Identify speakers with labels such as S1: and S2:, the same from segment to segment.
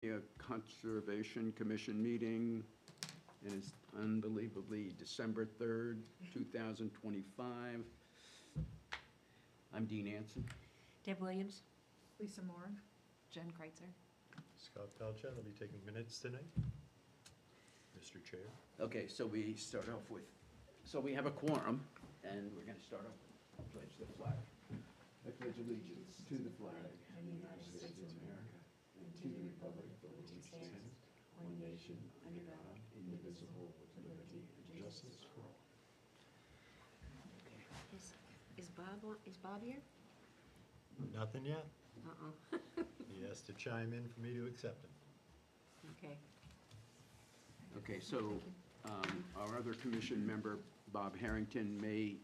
S1: A Conservation Commission meeting, and it's unbelievably December 3rd, 2025. I'm Dean Anson.
S2: Deb Williams.
S3: Lisa Moore.
S4: Jen Kreitzer.
S5: Scott Palchett will be taking minutes tonight. Mr. Chair.
S1: Okay, so we start off with, so we have a quorum, and we're going to start off with pledge the flag. I pledge allegiance to the flag of the United States of America and to the republic for which it stands, one nation, under God, indivisible, with liberty and justice for all.
S2: Is Bob here?
S5: Nothing yet.
S2: Uh-oh.
S5: He has to chime in for me to accept him.
S2: Okay.
S1: Okay, so our other commission member, Bob Harrington, may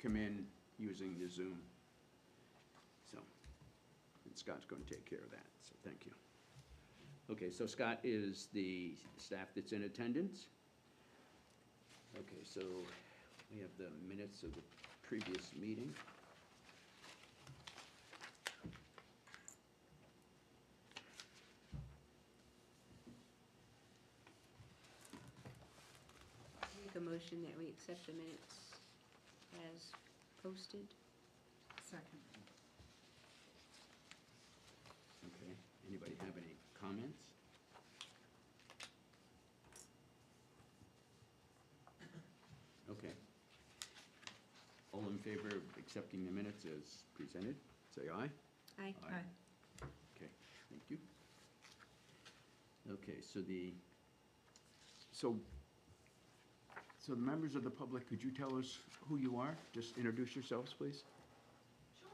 S1: come in using the Zoom. So, and Scott's going to take care of that, so thank you. Okay, so Scott is the staff that's in attendance. Okay, so we have the minutes of the previous meeting.
S2: Make a motion that we accept the minutes as posted.
S3: Second.
S1: Okay, anybody have any comments? Okay. All in favor of accepting the minutes as presented, say aye.
S2: Aye.
S1: Aye. Okay, thank you. Okay, so the members of the public, could you tell us who you are? Just introduce yourselves, please.
S4: Sure.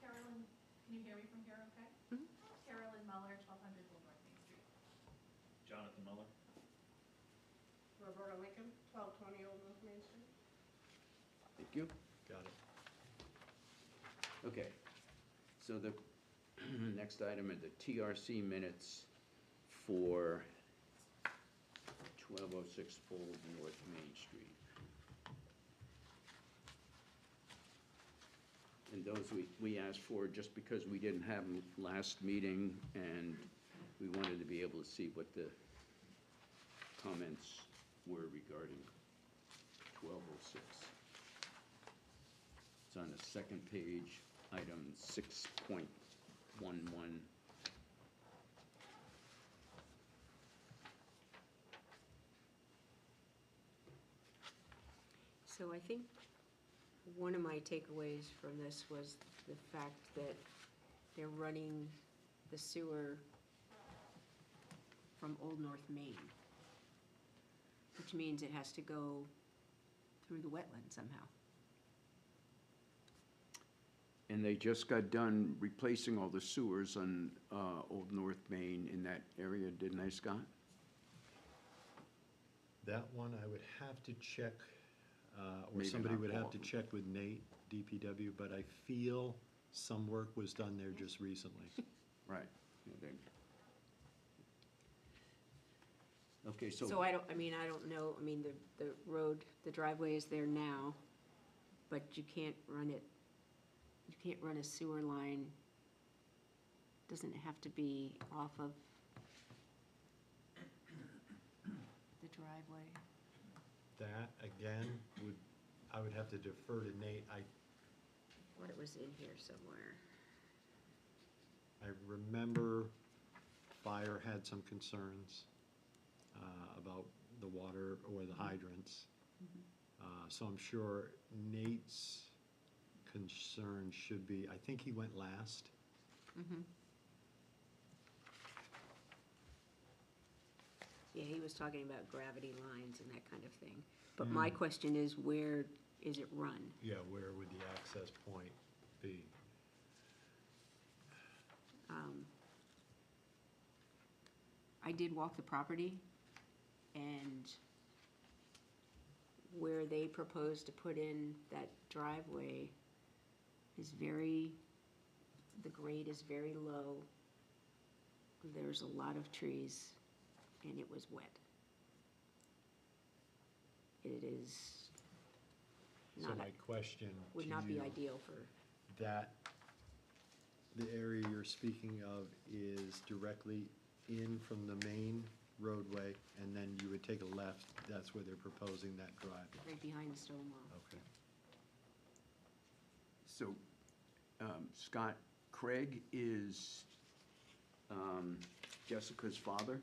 S4: Carolyn, can you hear me from here okay?
S2: Mhm.
S4: Carolyn Muller, 1200 Old North Main Street.
S6: Jonathan Muller.
S7: Roberta Lincoln, 1220 Old North Main Street.
S1: Thank you.
S5: Got it.
S1: Okay, so the next item are the TRC minutes for 1206 Old North Main Street. And those we asked for just because we didn't have them last meeting, and we wanted to be able to see what the comments were regarding 1206. It's on the second page, item 6.11.
S2: So I think one of my takeaways from this was the fact that they're running the sewer from Old North Main, which means it has to go through the wetland somehow.
S1: And they just got done replacing all the sewers on Old North Main in that area, didn't they, Scott?
S5: That one I would have to check, or
S1: Maybe
S5: somebody
S1: not
S5: would
S1: all
S5: have
S1: of
S5: to
S1: them.
S5: check with Nate, DPW, but I feel some work was done there just recently.
S1: Right. Yeah, okay, so.
S2: So I don't know, the road, the driveway is there now, but you can't run a sewer line. Doesn't it have to be off of the driveway?
S5: That, again, I would have to defer to Nate. I
S2: Thought it was in here somewhere.
S5: remember fire had some concerns about the water or the hydrants. So I'm sure Nate's concern should be, I think he went last.
S2: Yeah, he was talking about gravity lines and that kind of thing. But my question is, where is it run?
S5: Yeah, where would the access point be?
S2: I did walk the property, and where they propose to put in that driveway is the grade is very low. There's a lot of trees, and it was wet. It is
S5: So
S2: not,
S5: my question
S2: would
S5: to
S2: not be
S5: you,
S2: ideal for,
S5: that the area you're speaking of is directly in from the main roadway, and then you would take a left, that's where they're proposing that driveway.
S2: right behind the stone wall.
S5: Okay.
S1: So, Scott, Craig is Jessica's father?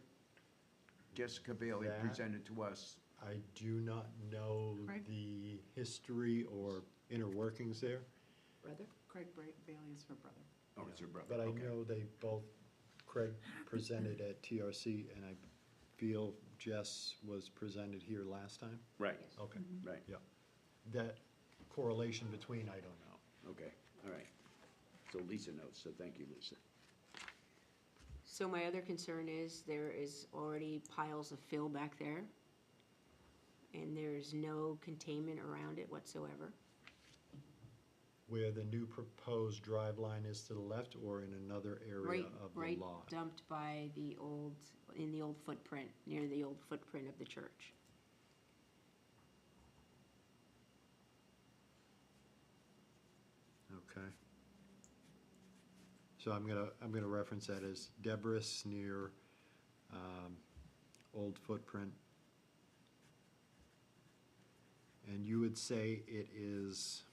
S1: Jessica Bailey
S5: That-
S1: presented to us.
S5: I do not know
S3: Craig?
S5: the history or inner workings there,
S2: Brother?
S3: Craig Bailey is her brother.
S1: Oh, it's her brother.
S5: but I
S1: Okay.
S5: know they both, Craig presented at TRC, and I feel Jess was presented here last time.
S1: Right,
S2: Yes.
S5: Okay,
S1: right,
S5: yeah. That correlation between, I don't know.
S1: okay, all right. So Lisa knows, so thank you, Lisa.
S2: So my other concern is there is already piles of fill back there, and there's no containment around it whatsoever.
S5: Where the new proposed drive line is to the left or in another area
S2: Right,
S5: of the
S2: right
S5: lot?
S2: dumped by the old, in the old footprint, near the old footprint of the church.
S5: Okay. So I'm gonna reference that as Debris near, old footprint. And you would say it is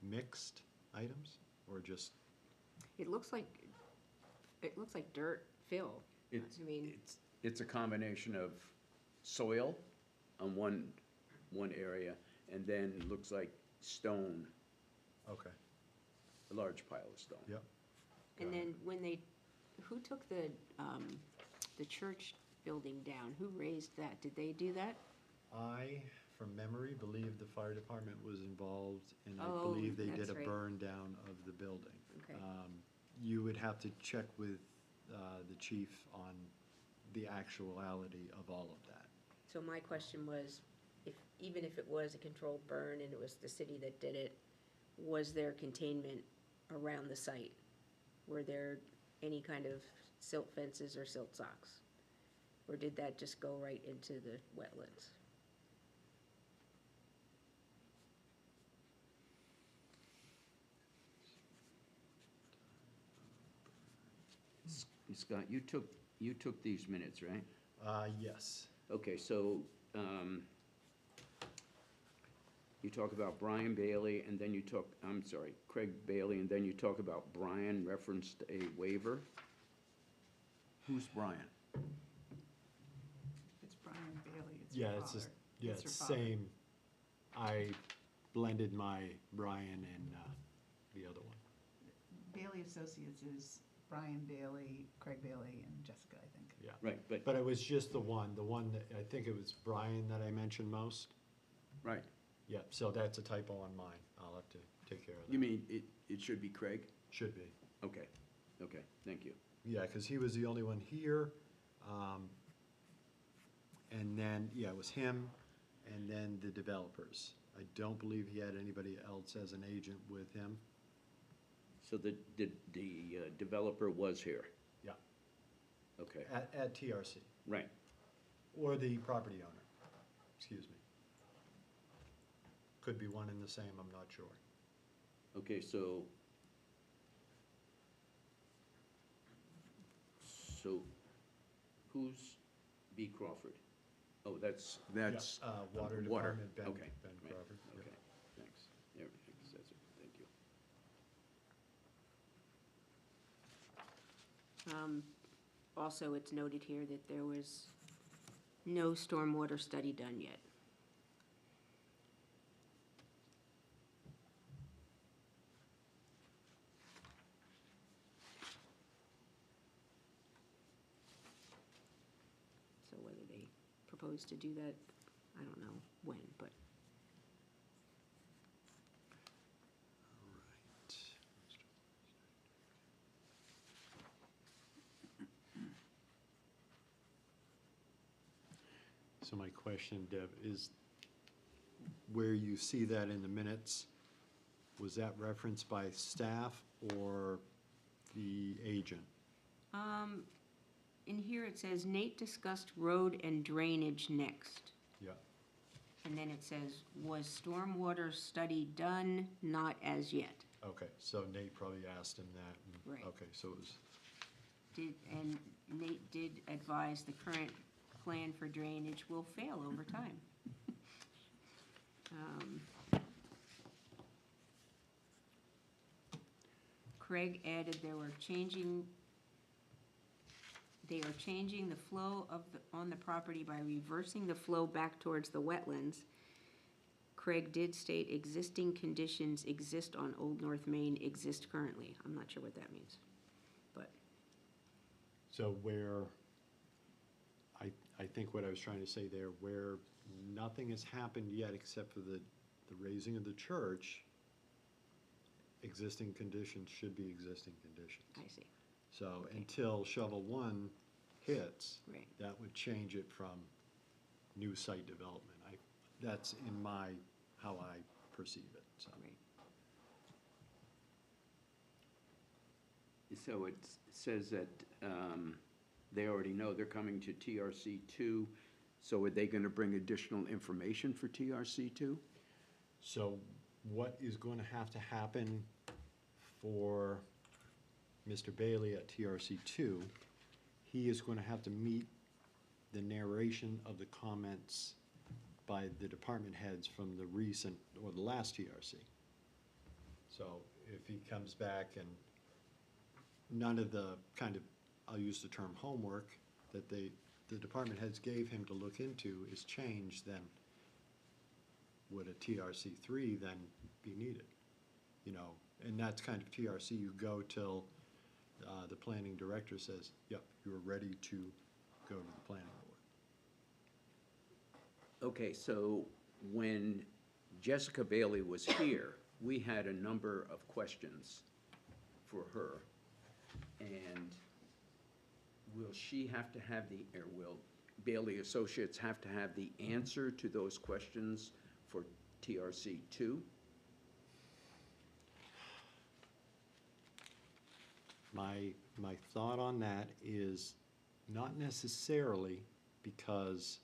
S5: mixed items, or just,
S2: It looks like dirt fill.
S1: It's,
S2: I mean,
S1: it's a combination of soil on one area, and then it looks like stone,
S5: okay,
S1: a large pile of stone.
S5: yep.
S2: and
S5: got it.
S2: then when they, who took the church building down? Who raised that? Did they do that?
S5: I, from memory, believe the fire department was involved, and I
S2: Oh,
S5: believe they did
S2: that's
S5: a
S2: right.
S5: burn down of the building.
S2: Okay.
S5: You would have to check with the chief on the actuality of all of that.
S2: So my question was, even if it was a controlled burn and it was the city that did it, was there containment around the site? Were there any kind of silt fences or silt socks? Or did that just go right into the wetlands?
S1: Scott, you took these minutes, right?
S5: Yes,
S1: Okay, so, you talk about Brian Bailey, and then Craig Bailey, and then you talk about Brian referenced a waiver. Who's Brian?
S3: It's Brian Bailey, it's her
S5: yeah,
S3: father.
S5: it's just, yeah,
S3: It's her
S5: it's
S3: father.
S5: same. I blended my Brian and the other one.
S3: Bailey Associates is Brian Bailey, Craig Bailey, and Jessica, I think.
S5: Yeah.
S1: Right,
S5: But it was just the one that, I think it was Brian that I mentioned most.
S1: right.
S5: Yeah, so that's a typo on mine. I'll have to take care of that.
S1: You mean it should be Craig?
S5: Should be.
S1: Okay, thank you.
S5: Yeah, because he was the only one here. And then, yeah, it was him, and then the developers. I don't believe he had anybody else as an agent with him.
S1: So the developer was here?
S5: Yeah.
S1: Okay,
S5: At TRC,
S1: right.
S5: or the property owner, excuse me. Could be one and the same, I'm not sure.
S1: Okay, so who's B. Crawford? Oh, that's.
S5: Yeah, Water Department, Ben
S1: Okay, right,
S5: Crawford. yeah.
S1: Okay, thanks. Everything says it, thank you.
S2: Also, it's noted here that there was no stormwater study done yet. So whether they propose to do that, I don't know when, but
S5: So my question, Deb, is where you see that in the minutes, was that referenced by staff or the agent?
S2: in here it says Nate discussed road and drainage next.
S5: Yeah,
S2: And then it says, was stormwater study done? Not as yet.
S5: okay, so Nate probably asked him that. and-
S2: Right.
S5: Okay, so it was
S2: and Nate did advise the current plan for drainage will fail over time. Craig added they are changing the flow on the property by reversing the flow back towards the wetlands. Craig did state existing conditions exist on Old North Main exist currently. I'm not sure what that means, but.
S5: So where, I think what I was trying to say there, where nothing has happened yet except for the raising of the church, existing conditions should be existing conditions.
S2: I see,
S5: So
S2: Okay.
S5: until shovel one hits,
S2: right.
S5: that would change it from new site development. That's in how I perceive it, so.
S2: Right.
S1: So it says that they already know they're coming to TRC 2, so are they gonna bring additional information for TRC 2?
S5: So what is going to have to happen for Mr. Bailey at TRC 2, he is going to have to meet the narration of the comments by the department heads from the recent, or the last TRC. So if he comes back and none of the kind of, I'll use the term homework, that the department heads gave him to look into is changed, then would a TRC 3 then be needed? You know, and that's kind of TRC, you go till the planning director says, yep, you're ready to go to the planning board.
S1: Okay, so when Jessica Bailey was here, we had a number of questions for her. And will she have to have or will Bailey Associates have to have the answer to those questions for TRC 2?
S5: My thought on that is not necessarily, because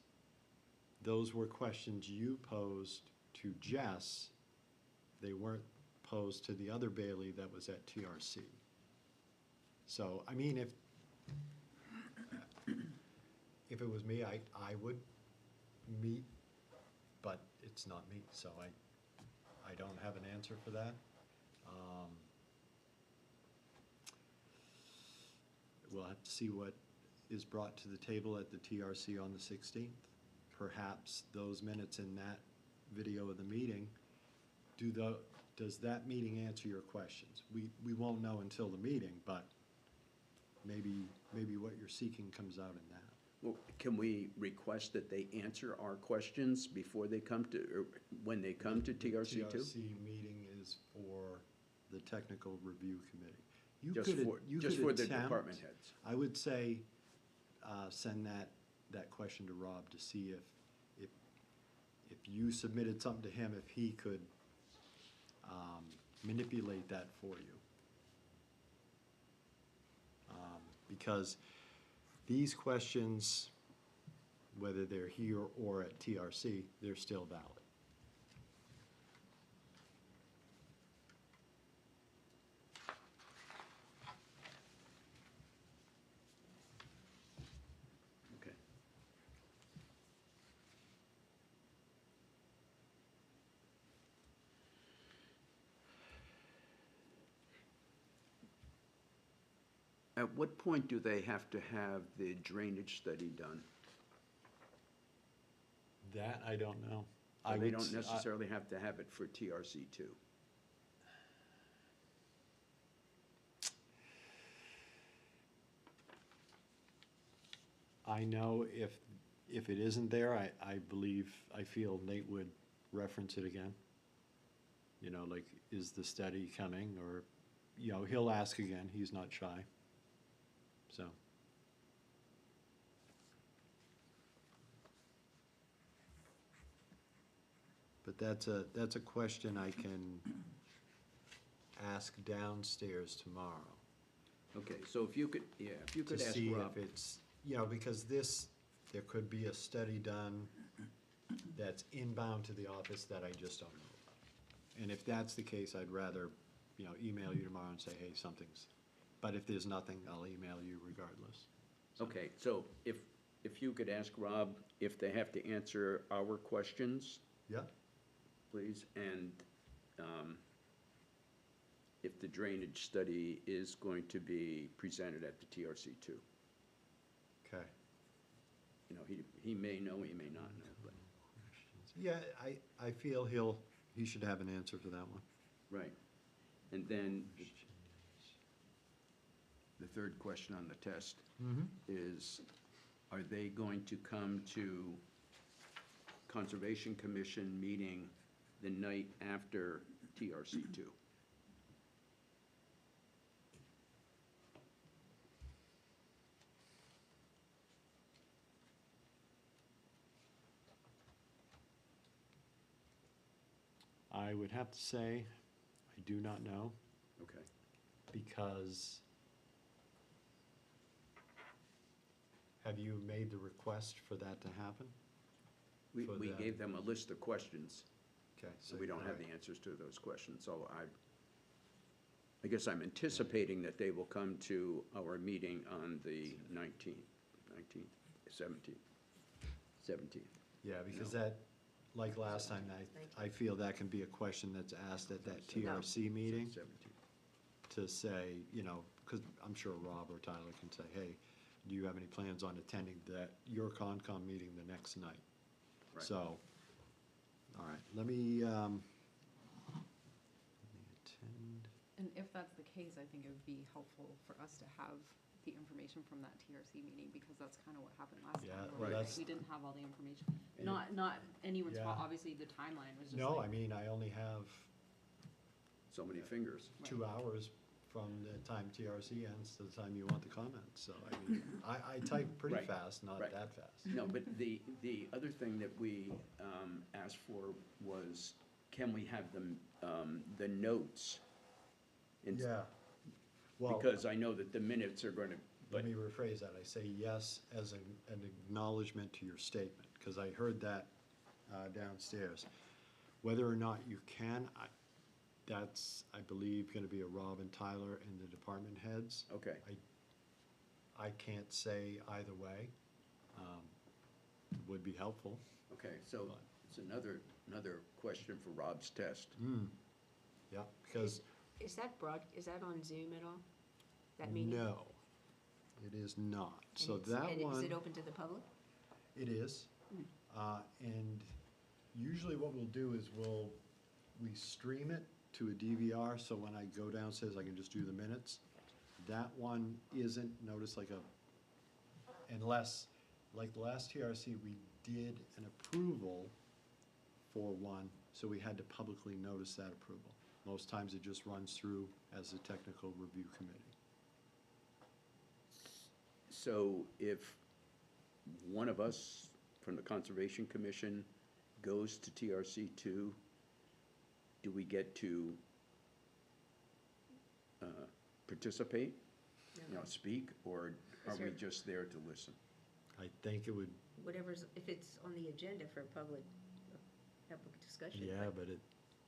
S5: those were questions you posed to Jess. They weren't posed to the other Bailey that was at TRC. So, I mean, if it was me, I would meet, but it's not me, so I don't have an answer for that. We'll have to see what is brought to the table at the TRC on the 16th. Perhaps those minutes in that video of the meeting, does that meeting answer your questions? We won't know until the meeting, but maybe what you're seeking comes out in that.
S1: Well, can we request that they answer our questions before they come to, or when they come to TRC 2?
S5: TRC meeting is for the technical review committee. You
S1: Just
S5: could
S1: for the
S5: attempt-
S1: department heads?
S5: I would say, send that question to Rob to see if you submitted something to him, if he could manipulate that for you. Because these questions, whether they're here or at TRC, they're still valid.
S1: Okay. At what point do they have to have the drainage study done?
S5: That I don't know.
S1: Or they
S5: would
S1: don't
S5: s-
S1: necessarily have to have it for TRC 2?
S5: I know if it isn't there, I feel Nate would reference it again. You know, like, is the study coming, or, you know, he'll ask again, he's not shy. So. But that's a question I can ask downstairs tomorrow.
S1: Okay, so if you could, yeah, if you could
S5: To
S1: ask
S5: see
S1: Rob.
S5: if it's, you know, because there could be a study done that's inbound to the office that I just don't know about. And if that's the case, I'd rather, you know, email you tomorrow and say, hey, something's but if there's nothing, I'll email you regardless.
S1: Okay, so if you could ask Rob if they have to answer our questions,
S5: Yeah,
S1: please, and if the drainage study is going to be presented at the TRC two.
S5: okay.
S1: You know, he may know, he may not know, but,
S5: Yeah, I feel he should have an answer for that one.
S1: right. And then the third question on the test is, are they going to come to Conservation Commission meeting the night after TRC two?
S5: I would have to say, I do not know,
S1: Okay.
S5: because have you made the request for that to happen?
S1: We
S5: For them.
S1: gave them a list of questions,
S5: Okay,
S1: so we don't have
S5: alright.
S1: the answers to those questions, so I guess I'm anticipating that they will come to our meeting on the 19th, 17th.
S5: Yeah, because
S1: No.
S5: that, like last time, I feel that can be a question that's asked at that TRC meeting
S1: 17th.
S5: to say, you know, because I'm sure Rob or Tyler can say, hey, do you have any plans on attending your Concom meeting the next night?
S1: Right.
S5: So, all right, let me attend.
S8: And if that's the case, I think it would be helpful for us to have the information from that TRC meeting, because that's kind of what happened last
S5: Yeah,
S8: time.
S5: well,
S8: where
S5: that's-
S8: We didn't have all the information.
S1: And
S8: Not anyone's fault,
S5: Yeah.
S8: obviously, the timeline was just
S5: No,
S8: like.
S5: I mean, I only have
S1: So many fingers.
S5: 2 hours from the time TRC ends to the time you want the comments, so I mean, I type pretty
S1: Right,
S5: fast, not
S1: right.
S5: that fast.
S1: No, but the other thing that we asked for was, can we have the notes? in-
S5: Yeah, well,
S1: Because I know that the minutes are going to,
S5: let
S1: but,
S5: me rephrase that, I say yes as an acknowledgement to your statement, because I heard that downstairs. Whether or not you can, that's, I believe, gonna be a Rob and Tyler and the department heads.
S1: okay,
S5: I can't say either way. Would be helpful.
S1: okay, so it's another question for Rob's test.
S5: Yeah, because,
S2: Is that on Zoom at all? That meeting?
S5: no, it is not.
S2: And
S5: So
S2: it's-
S5: that
S2: and
S5: one.
S2: is it open to the public?
S5: It is. And usually what we'll do is we stream it to a DVR, so when I go downstairs, I can just do the minutes. That one isn't, notice unless, like the last TRC, we did an approval for one, so we had to publicly notice that approval. Most times it just runs through as a technical review committee.
S1: So if one of us from the Conservation Commission goes to TRC two, do we get to participate? You know, speak, or are
S2: Is
S1: we
S2: there-
S1: just there to listen?
S5: I think it would,
S2: Whatever's, if it's on the agenda for public discussion.
S5: yeah,
S2: but
S5: but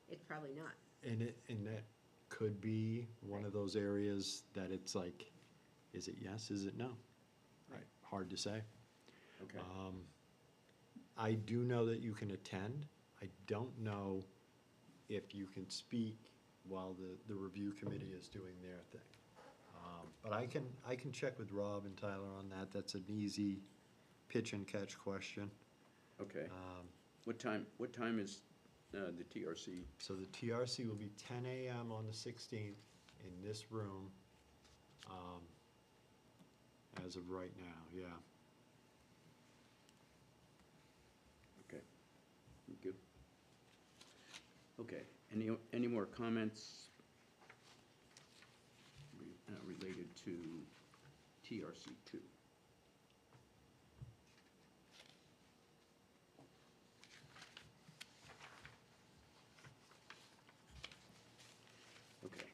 S2: It's probably not.
S5: and that could be one of those areas that it's like, is it yes, is it no?
S2: Right.
S5: Hard to say.
S1: Okay,
S5: I do know that you can attend. I don't know if you can speak while the review committee is doing their thing. But I can check with Rob and Tyler on that. That's an easy pitch and catch question.
S1: okay. What time is the TRC?
S5: So the TRC will be 10 a.m. on the 16th in this room, as of right now, yeah.
S1: Okay, thank you. Okay, any more comments related to TRC two? Okay.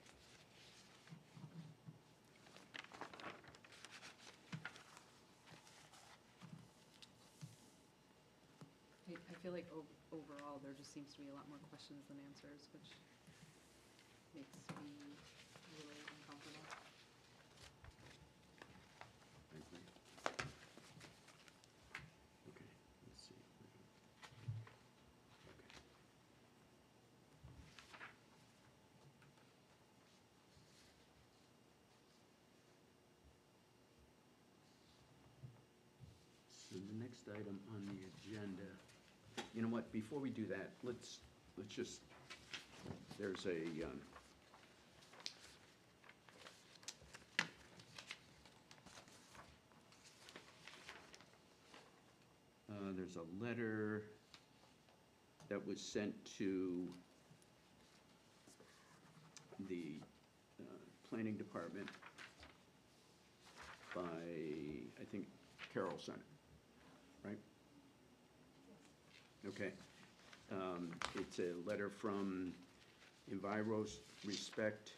S8: I feel like overall, there just seems to be a lot more questions than answers, which makes me really uncomfortable.
S1: next item on the agenda, you know what, before we do that, let's just, there's there's a letter that was sent to the planning department by, I think Carol sent it, right? Okay. It's a letter from Enviros Respect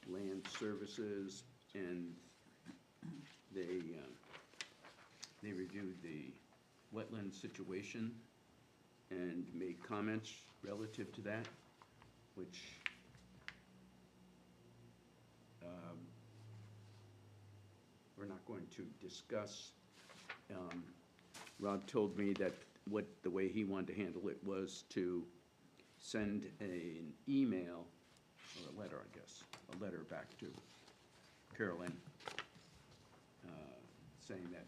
S1: Land Services, and they reviewed the wetland situation and made comments relative to that, which we're not going to discuss. Rob told me that the way he wanted to handle it was to send an email, or a letter, I guess, a letter back to Carolyn, saying that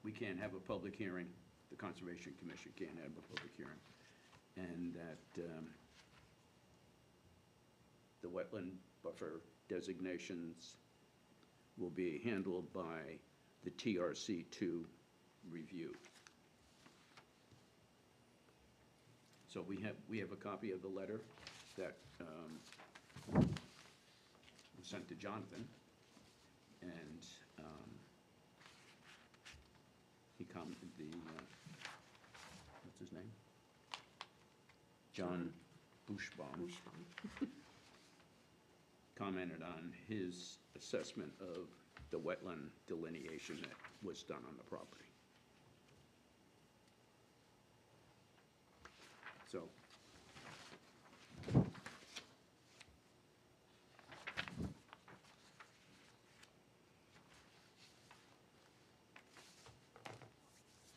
S1: we can't have a public hearing, the Conservation Commission can't have a public hearing, and that the wetland buffer designations will be handled by the TRC2 review. So we have a copy of the letter that was sent to Jonathan, and he commented, what's his name? John Bushbaum commented on his assessment of the wetland delineation that was done on the property.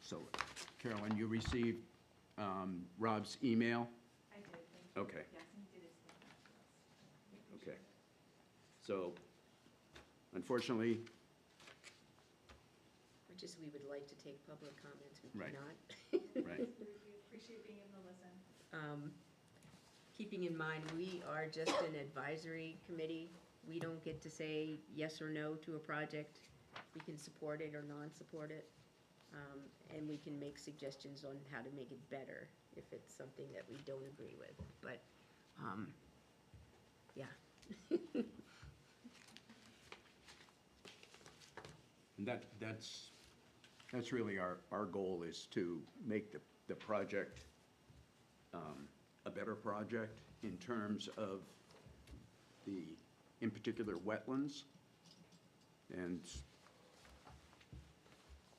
S1: So, Carolyn, you received Rob's email?
S4: I did, thank you.
S1: Okay.
S4: Yes, and he did explain that to us. We appreciate
S1: Okay.
S4: it.
S1: So, unfortunately,
S2: Which is, we would like to take public comments, we
S1: Right.
S2: cannot.
S1: right,
S4: We appreciate being able to listen.
S2: Keeping in mind, we are just an advisory committee. We don't get to say yes or no to a project. We can support it or non-support it. And we can make suggestions on how to make it better if it's something that we don't agree with. But, yeah.
S1: and that's really our goal, is to make the project a better project in terms of in particular, wetlands and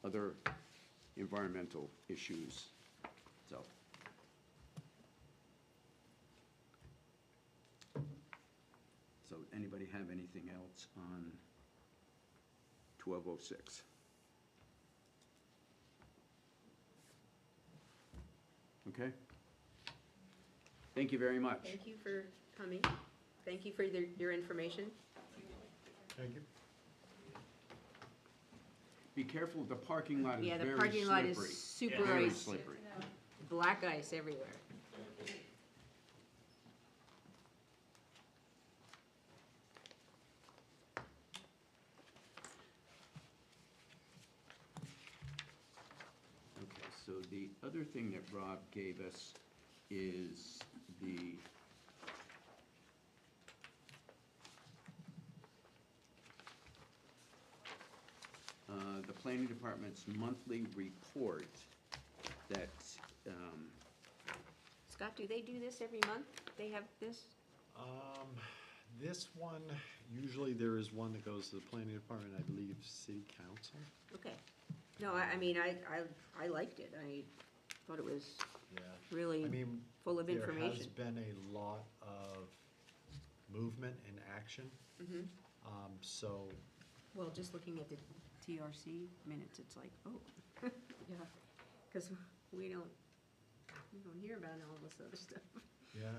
S1: other environmental issues, so. So, anybody have anything else on 1206? Okay? Thank you very much.
S2: Thank you for coming. Thank you for your information.
S5: Thank you.
S1: Be careful, the parking lot is
S2: Yeah,
S1: very
S2: the
S1: slippery.
S2: parking lot is super
S1: Very
S2: ice,
S1: slippery.
S2: black ice everywhere.
S1: Okay, so the other thing that Rob gave us is the planning department's monthly report that,
S2: Scott, do they do this every month? They have this?
S5: This one, usually there is one that goes to the planning department, I believe, city council.
S2: Okay. No, I mean, I liked it. I thought it was
S5: Yeah.
S2: really
S5: I mean,
S2: full of
S5: there has
S2: information.
S5: been a lot of movement and action,
S2: Mhm.
S5: so,
S2: Well, just looking at the TRC minutes, it's like, oh,
S8: Yeah.
S2: because we don't hear about all this other stuff.
S5: yeah,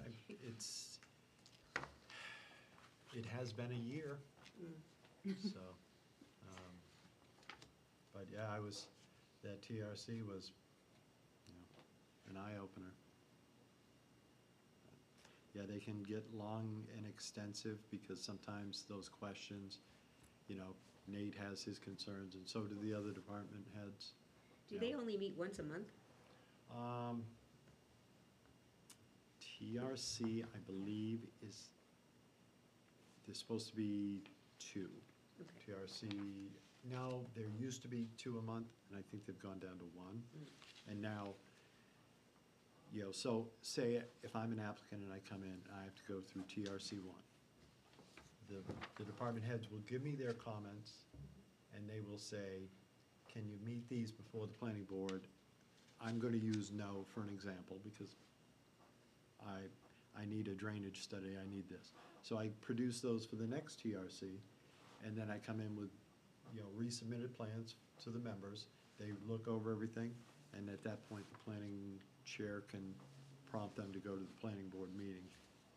S5: it has been a year,
S2: Mm.
S5: so, but yeah, I was that TRC was, an eye-opener. Yeah, they can get long and extensive because sometimes those questions, Nate has his concerns and so do the other department heads.
S2: Do they only meet once a month?
S5: TRC, I believe, there's supposed to be 2.
S2: Okay.
S5: TRC, now, there used to be 2 a month, and I think they've gone down to 1. And now, so say if I'm an applicant and I come in, I have to go through TRC 1. The department heads will give me their comments, and they will say, can you meet these before the planning board? I'm gonna use no for an example, because I need a drainage study, I need this. So I produce those for the next TRC, and then I come in with, resubmitted plans to the members. They look over everything, and at that point, the planning chair can prompt them to go to the planning board meeting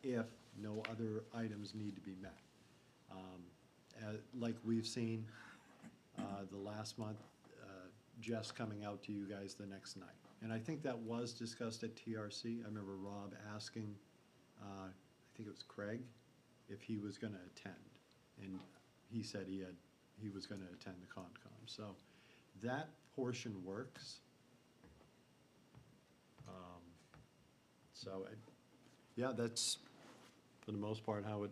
S5: if no other items need to be met. Like we've seen, the last month, Jess coming out to you guys the next night. And I think that was discussed at TRC. I remember Rob asking, I think it was Craig, if he was gonna attend. And he said he was gonna attend the Concom. So that portion works. Yeah, that's, for the most part, how it,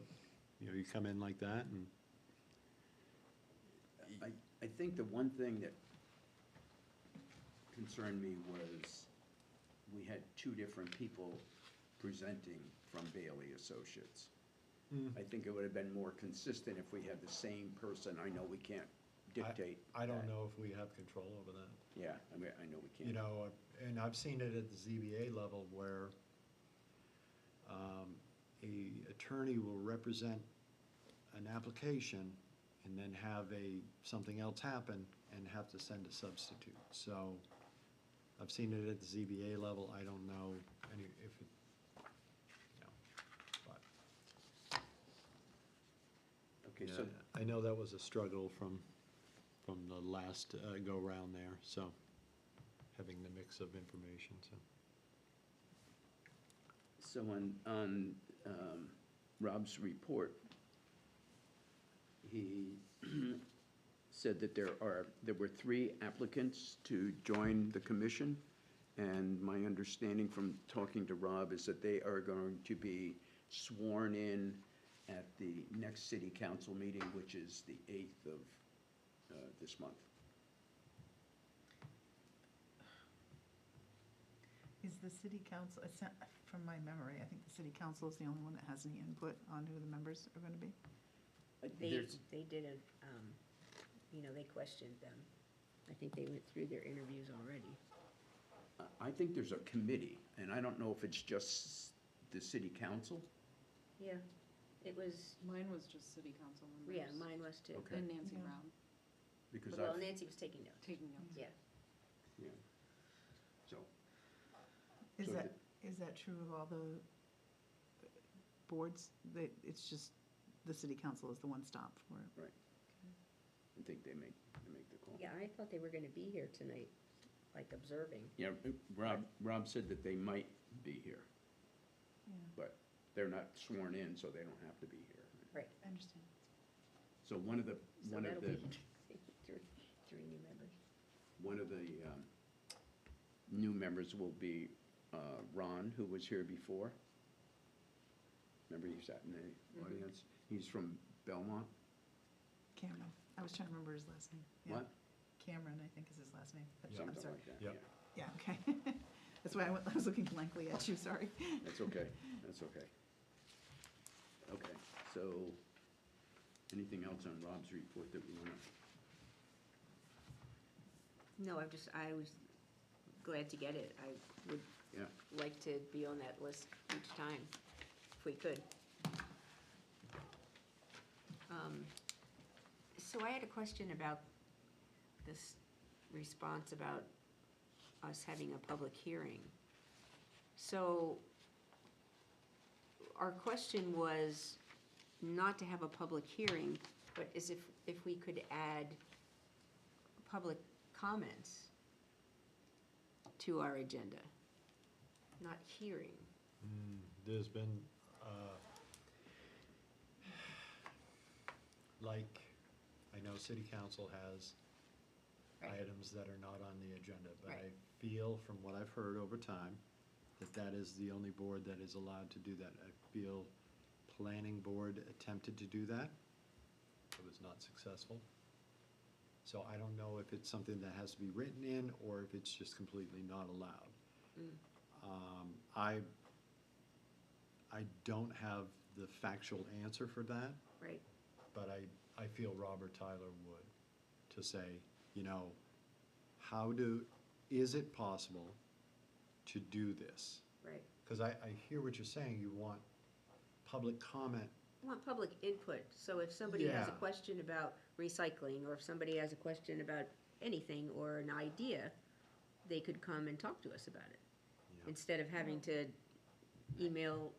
S5: you come in like that and.
S1: I think the one thing that concerned me was we had 2 different people presenting from Bailey Associates. I think it would have been more consistent if we had the same person. I know we can't dictate
S5: I don't
S1: that.
S5: know if we have control over that.
S1: Yeah, I mean, I know we can't.
S5: And I've seen it at the ZBA level where a attorney will represent an application and then have something else happen and have to send a substitute. So I've seen it at the ZBA level. I don't know if it, but.
S1: Okay, so,
S5: I know that was a struggle from the last go-round there, so, having the mix of information, so.
S1: so on Rob's report, he said that there were 3 applicants to join the commission, and my understanding from talking to Rob is that they are going to be sworn in at the next city council meeting, which is the 8th of this month.
S3: Is the city council, from my memory, I think the city council is the only one that has any input on who the members are gonna be?
S2: They did they questioned them. I think they went through their interviews already.
S1: I think there's a committee, and I don't know if it's just the city council.
S2: Yeah, it was,
S8: Mine was just city council members.
S2: yeah, mine was too.
S1: Okay.
S8: And Nancy
S3: Yeah.
S8: Brown,
S1: Because
S2: Well,
S1: I've,
S2: Nancy was taking notes,
S8: taking notes.
S2: yeah.
S1: yeah, so.
S3: Is
S1: So
S3: that true of all the boards? That it's just, the city council is the one stop for it?
S1: Right. I think they make the call.
S2: Yeah, I thought they were gonna be here tonight, like observing.
S1: Yeah, Rob said that they might be here,
S3: Yeah,
S1: but they're not sworn in, so they don't have to be here.
S2: Right.
S3: I understand.
S1: So one of the
S2: So that'll be three new members.
S1: One of the new members will be Ron, who was here before. Remember, he sat in the audience? He's from Belmont.
S3: Cameron. I was trying to remember his last name. Yeah.
S1: What?
S3: Cameron, I think is his last name. But I'm
S1: Something
S3: sorry.
S1: like that.
S5: Yep.
S3: Yeah, okay. That's why I was looking blankly at you, sorry.
S1: That's okay, that's okay. Okay, so, anything else on Rob's report that we want to?
S2: No, I was glad to get it. I would
S1: Yeah.
S2: like to be on that list each time, if we could. So I had a question about this response about us having a public hearing. So our question was not to have a public hearing, but as if we could add public comments to our agenda, not hearing.
S5: There's been, like, I know city council has
S2: Right.
S5: items that are not on the agenda, but I
S2: Right.
S5: feel from what I've heard over time, that that is the only board that is allowed to do that. I feel planning board attempted to do that. It was not successful. So I don't know if it's something that has to be written in, or if it's just completely not allowed. I don't have the factual answer for that,
S2: Right,
S5: but I feel Robert Tyler would, to say, you know, is it possible to do this?
S2: right.
S5: Because I hear what you're saying, you want public comment.
S2: I want public input, so if somebody has a
S5: Yeah.
S2: question about recycling, or if somebody has a question about anything or an idea, they could come and talk to us about it.
S5: Yeah.
S2: Instead of having to email,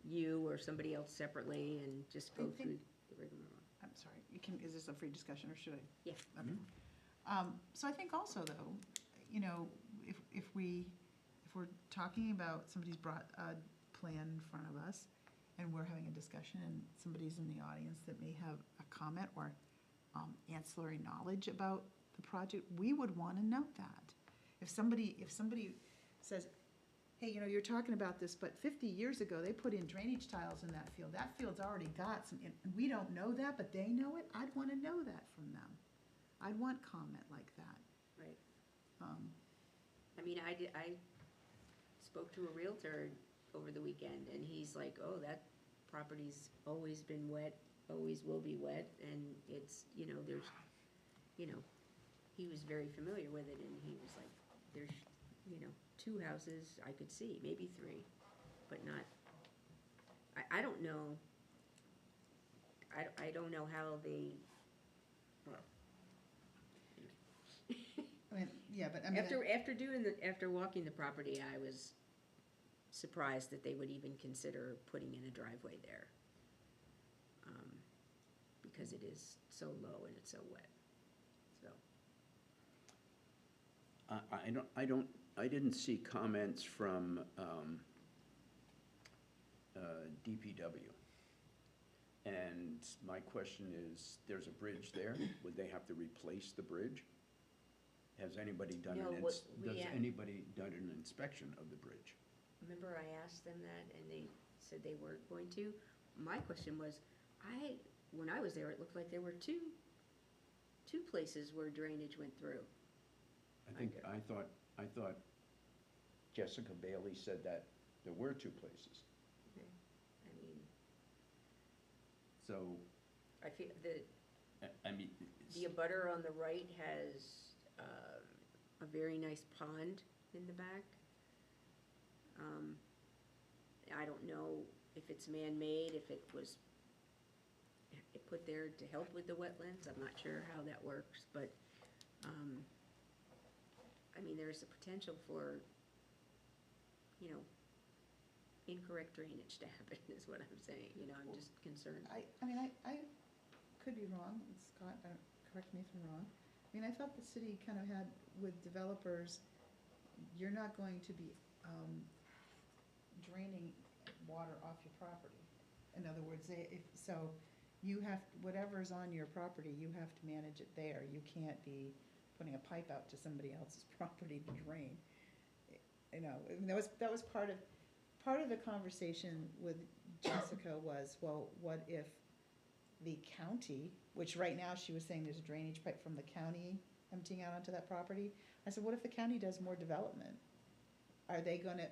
S2: you or somebody else separately and just go
S3: I think-
S2: through the rigmarole.
S3: I'm sorry, is this a free discussion, or should I?
S2: Yeah.
S3: Okay. So I think also, though, if we're talking about, somebody's brought a plan in front of us, and we're having a discussion, and somebody's in the audience that may have a comment or ancillary knowledge about the project, we would want to note that. If somebody says, hey, you're talking about this, but 50 years ago, they put in drainage tiles in that field. That field's already got some, and we don't know that, but they know it. I'd want to know that from them. I'd want comment like that.
S2: Right.
S3: Um,
S2: I spoke to a realtor over the weekend, and he's like, oh, that property's always been wet, always will be wet, and it's, there's, he was very familiar with it, and he was like, there's, 2 houses I could see, maybe 3, but not, I don't know. I don't know how they,
S3: Yeah, but
S2: After walking the property, I was surprised that they would even consider putting in a driveway there. Because it is so low and it's so wet, so.
S1: I didn't see comments from DPW. And my question is, there's a bridge there, would they have to replace the bridge? Has anybody done
S2: No,
S1: does
S2: we,
S1: anybody done an inspection of the bridge?
S2: remember I asked them that and they said they weren't going to? My question was, when I was there, it looked like there were two places where drainage went through.
S1: I thought Jessica Bailey said that there were 2 places.
S2: I mean,
S1: So,
S2: I feel,
S1: I mean,
S2: the abutter on the right has a very nice pond in the back. I don't know if it's man-made, if it was put there to help with the wetlands. I'm not sure how that works, but, there's a potential for, incorrect drainage to happen, is what I'm saying. I'm just concerned.
S3: I could be wrong, and Scott, correct me if I'm wrong. I thought the city kind of had, with developers, you're not going to be draining water off your property. In other words, you have, whatever's on your property, you have to manage it there. You can't be putting a pipe out to somebody else's property to drain. That was part of the conversation with Jessica was, well, what if the county, which right now she was saying there's a drainage pipe from the county emptying out onto that property. I said, what if the county does more development? Are they gonna,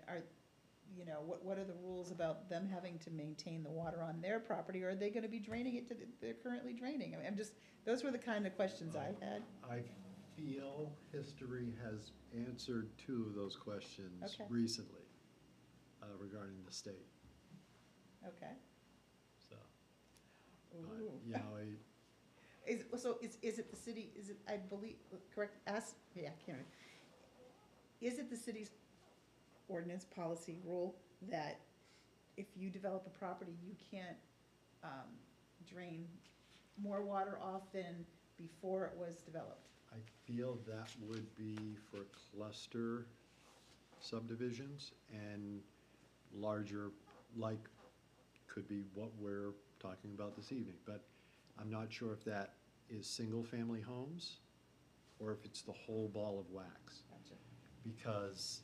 S3: what are the rules about them having to maintain the water on their property? Or are they gonna be draining it they're currently draining? Those were the kind of questions I had.
S5: I feel history has answered 2 of those questions
S3: Okay.
S5: recently regarding the state,
S3: Okay.
S5: so.
S3: Ooh.
S5: I
S3: Is it the city, I believe, correct, can't remember. Is it the city's ordinance policy rule that if you develop a property, you can't drain more water off than before it was developed?
S5: I feel that would be for cluster subdivisions and larger, like, could be what we're talking about this evening. But I'm not sure if that is single-family homes or if it's the whole ball of wax.
S2: Gotcha.
S5: Because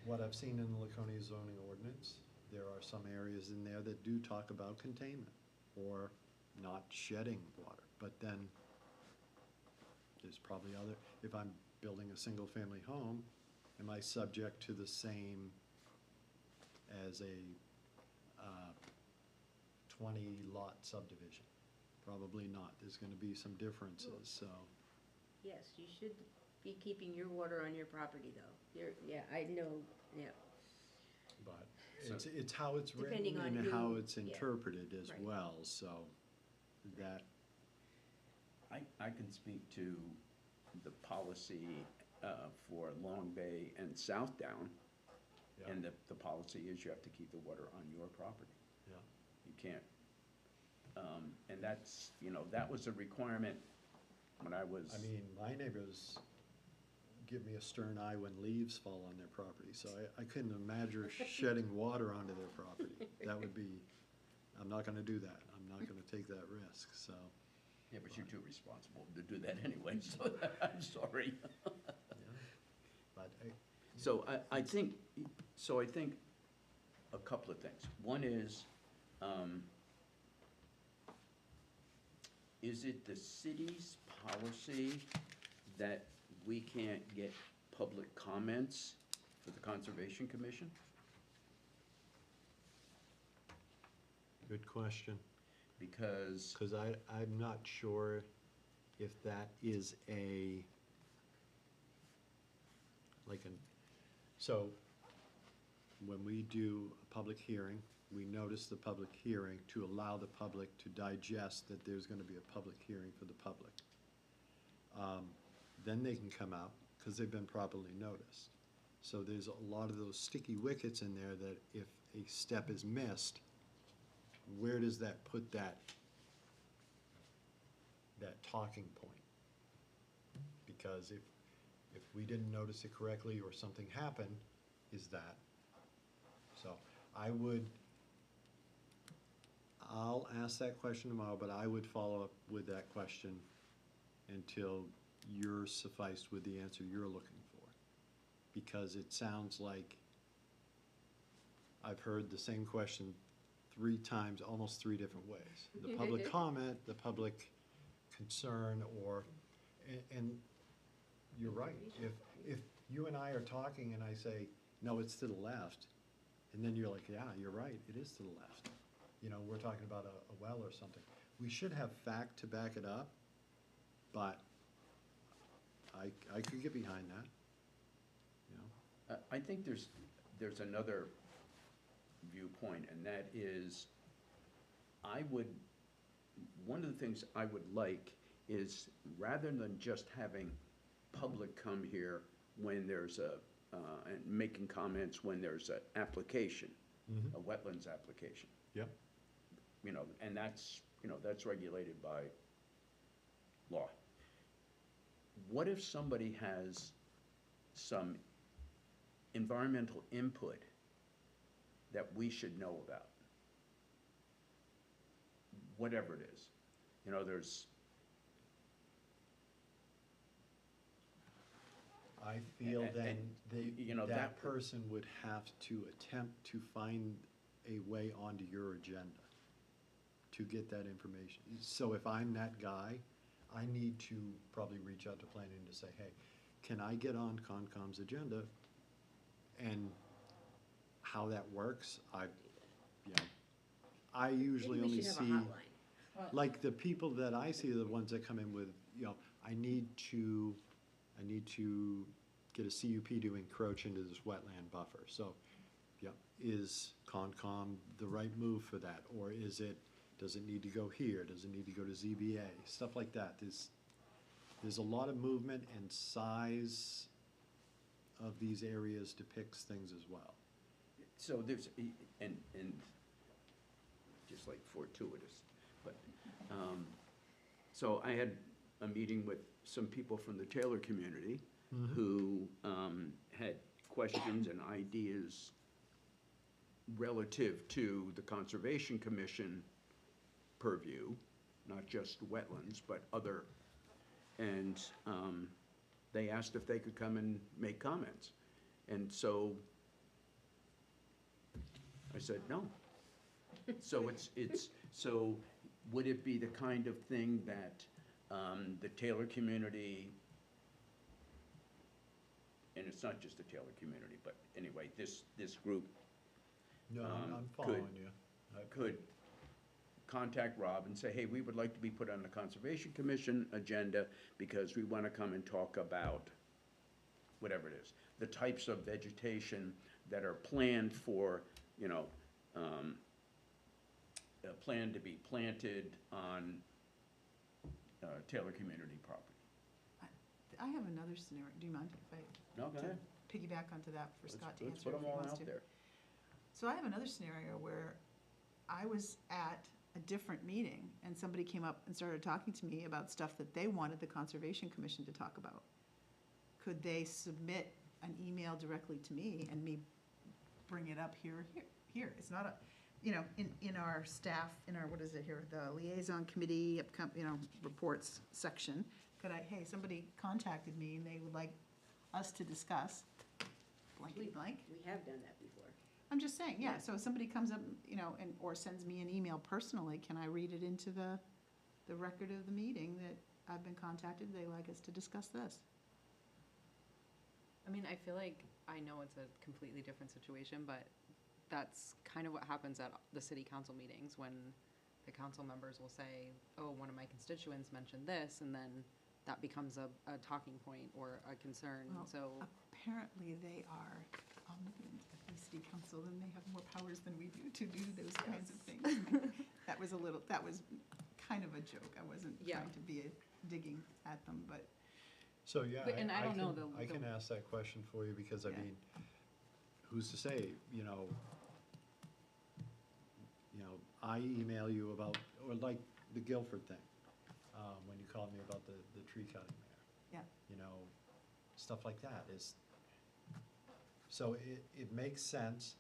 S5: what I've seen in the Laconia zoning ordinance, there are some areas in there that do talk about containment or not shedding water. But then there's probably other, if I'm building a single-family home, am I subject to the same as a 20-lot subdivision? Probably not. There's gonna be some differences, so.
S2: Yes, you should be keeping your water on your property, though. Yeah, I know, yeah.
S5: But
S1: So-
S5: it's how it's written
S2: Depending on
S5: and how
S2: who-
S5: it's
S2: yeah.
S5: interpreted as
S2: Right.
S5: well, so that,
S1: I can speak to the policy for Long Bay and South Down.
S5: yeah,
S1: And the policy is you have to keep the water on your property.
S5: yeah.
S1: You can't. And that's, that was a requirement when I was.
S5: I mean, my neighbors give me a stern eye when leaves fall on their property, so I couldn't imagine shedding water onto their property. That would be, I'm not gonna do that. I'm not gonna take that risk, so.
S1: Yeah, but you're too responsible to do that anyway, so I'm sorry.
S5: Yeah. But
S1: So I think a couple of things. One is it the city's policy that we can't get public comments for the Conservation Commission?
S5: good question,
S1: Because,
S5: because I'm not sure if that is so when we do a public hearing, we notice the public hearing to allow the public to digest that there's gonna be a public hearing for the public. Then they can come out, because they've been properly noticed. So there's a lot of those sticky wickets in there that if a step is missed, where does that put that talking point? Because if we didn't notice it correctly or something happened, is that? So I'll ask that question tomorrow, but I would follow up with that question until you're sufficed with the answer you're looking for. Because it sounds like I've heard the same question 3 times, almost 3 different ways. The public comment, the public concern, and you're right. If you and I are talking and I say, no, it's to the left, and then you're like, yeah, you're right, it is to the left. We're talking about a well or something. We should have fact to back it up, but I could get behind that,
S1: I think there's another viewpoint, and that is, one of the things I would like is, rather than just having public come here when there's and making comments when there's an application,
S5: Mhm.
S1: a wetlands application,
S5: Yep.
S1: and that's regulated by law. What if somebody has some environmental input that we should know about? Whatever it is. There's,
S5: I feel
S1: And-
S5: then
S1: that
S5: that person would have to attempt to find a way onto your agenda to get that information. So if I'm that guy, I need to probably reach out to planning to say, hey, can I get on Concom's agenda? And how that works, I usually
S2: Maybe we
S5: only
S2: should have a
S5: see.
S2: hotline.
S5: Like, the people that I see are the ones that come in with, I need to get a CUP to encroach into this wetland buffer. So, is Concom the right move for that? Or does it need to go here? Does it need to go to ZBA? Stuff like that. There's a lot of movement, and size of these areas depicts things as well.
S1: so there's, and just like fortuitous, but, so I had a meeting with some people from the Taylor community
S5: Mhm.
S1: who had questions and ideas relative to the Conservation Commission purview, not just wetlands, but other. And they asked if they could come and make comments. And so I said, no. So so would it be the kind of thing that the Taylor community, and it's not just the Taylor community, but anyway, this group
S5: No, I'm
S1: could-
S5: following you.
S1: could contact Rob and say, hey, we would like to be put on the Conservation Commission agenda because we want to come and talk about whatever it is, the types of vegetation that are planned for, planned to be planted on Taylor community property.
S3: I have another scenario. Do you mind if I
S1: No, go ahead.
S3: piggyback onto that for Scott to
S1: Let's
S3: answer
S1: put
S3: if
S1: them
S3: he
S1: all
S3: wants
S1: out
S3: to?
S1: there.
S3: So I have another scenario where I was at a different meeting and somebody came up and started talking to me about stuff that they wanted the Conservation Commission to talk about. Could they submit an email directly to me and me bring it up here? It's not a, in our staff, in our, what is it here, the liaison committee, reports section, hey, somebody contacted me and they would like us to discuss blankety blank.
S2: We have done that before.
S3: I'm just saying, yeah,
S2: Yeah.
S3: so if somebody comes up, or sends me an email personally, can I read it into the record of the meeting that I've been contacted, they like us to discuss this?
S8: I mean, I feel like, I know it's a completely different situation, but that's kind of what happens at the city council meetings, when the council members will say, oh, one of my constituents mentioned this, and then that becomes a talking point or a concern,
S3: Well,
S8: so.
S3: Apparently, they are omnipotent at the city council, and they have more powers than we do to do those kinds of things. That was kind of a joke, I wasn't
S8: Yeah.
S3: trying to be digging at them, but,
S5: So, yeah,
S8: But- and I don't know
S5: I
S8: the-
S5: can ask that question for you, because, I
S3: Yeah.
S5: mean, who's to say, I email you about, or like the Guilford thing, when you called me about the tree cutting there.
S3: yeah.
S5: Stuff like that is, so it makes sense.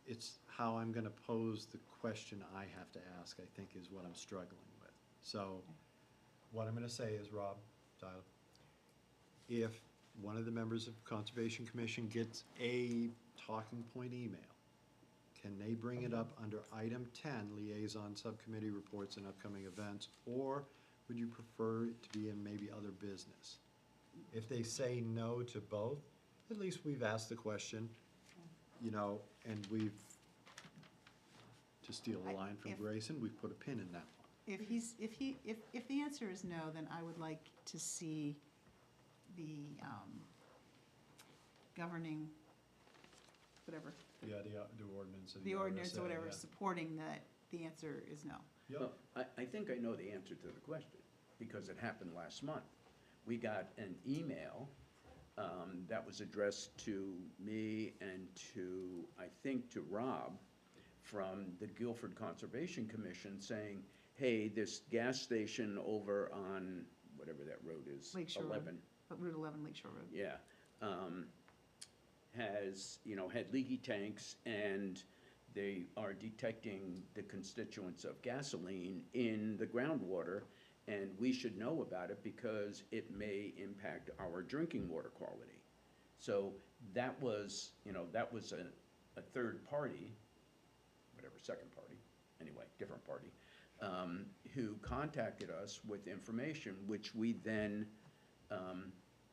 S5: It's how I'm gonna pose the question I have to ask, I think, is what I'm struggling with. So, what I'm gonna say is, Rob, Tyler, if one of the members of Conservation Commission gets a talking point email, can they bring it up under item 10, liaison subcommittee reports and upcoming events, or would you prefer it to be in maybe other business? If they say no to both, at least we've asked the question, and we've, to steal a line from
S3: If-
S5: Grayson, we've put a pin in that one.
S3: If the answer is no, then I would like to see the governing, whatever,
S5: Yeah, the ordinance. of
S3: the ordinance or
S5: RSA,
S3: whatever,
S5: yeah.
S3: supporting that the answer is no.
S5: Yep.
S1: Well, I think I know the answer to the question, because it happened last month. We got an email that was addressed to me and I think to Rob, from the Guilford Conservation Commission saying, hey, this gas station over on, whatever that road is.
S3: Lake Shore Road.
S1: 11,
S3: Route 11 Lake Shore Road.
S1: yeah, has, had leaky tanks, and they are detecting the constituents of gasoline in the groundwater, and we should know about it because it may impact our drinking water quality. So that was, a third party, whatever, second party, anyway, different party, who contacted us with information, which we then,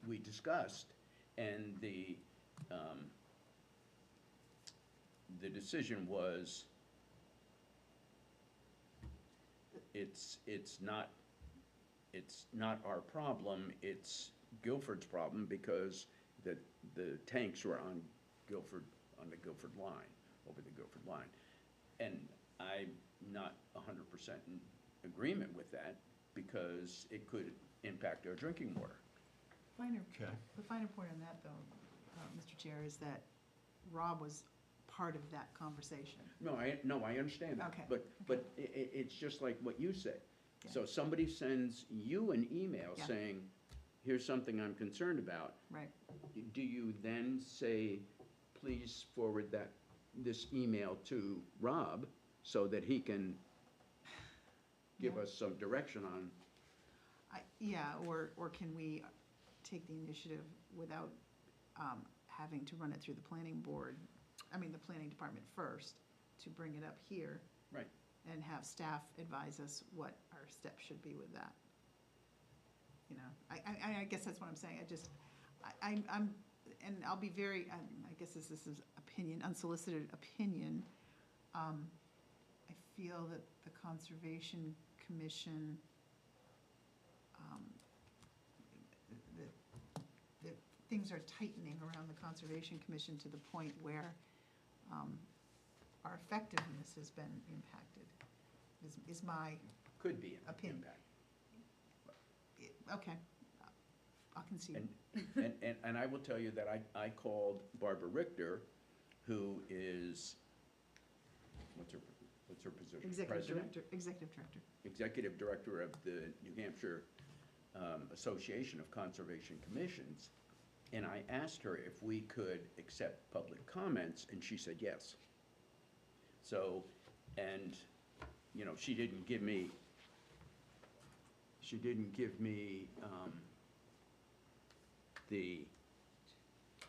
S1: we discussed, and the decision was, it's not our problem, it's Guilford's problem, because the tanks were on the Guilford line, over the Guilford line. And I'm not 100% in agreement with that, because it could impact our drinking water.
S5: Okay.
S3: The finer point on that, though, Mr. Chair, is that Rob was part of that conversation.
S1: No, I understand that.
S3: Okay.
S1: But it's just like what you said. So somebody sends you an email
S3: Yeah.
S1: saying, here's something I'm concerned about.
S3: Right.
S1: Do you then say, please forward this email to Rob so that he can give
S3: Yeah.
S1: us some direction on?
S3: Yeah, or can we take the initiative without having to run it through the planning board, the planning department first, to bring it up here?
S1: Right.
S3: And have staff advise us what our steps should be with that. I guess that's what I'm saying, I'm, and I'll be very, I guess this is opinion, unsolicited opinion. I feel that the Conservation Commission, that things are tightening around the Conservation Commission to the point where our effectiveness has been impacted, is my
S1: Could be an
S3: Opinion.
S1: impact.
S3: okay, I'll concede.
S1: And I will tell you that I called Barbara Richter, who is, what's her position? President?
S3: Executive director.
S1: Executive Director of the New Hampshire Association of Conservation Commissions, and I asked her if we could accept public comments, and she said yes. So, and, she didn't give me the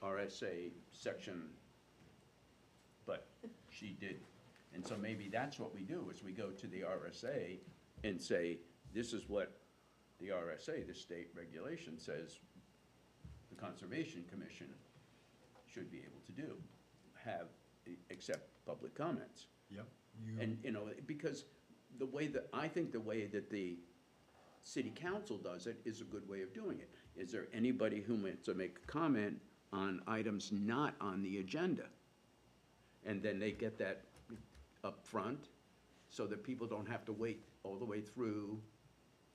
S1: RSA section, but she did. And so maybe that's what we do, is we go to the RSA and say, this is what the RSA, the state regulation, says the Conservation Commission should be able to do, accept public comments.
S5: Yep.
S1: And, because I think the way that the city council does it is a good way of doing it. Is there anybody who wants to make a comment on items not on the agenda? And then they get that up front, so that people don't have to wait all the way through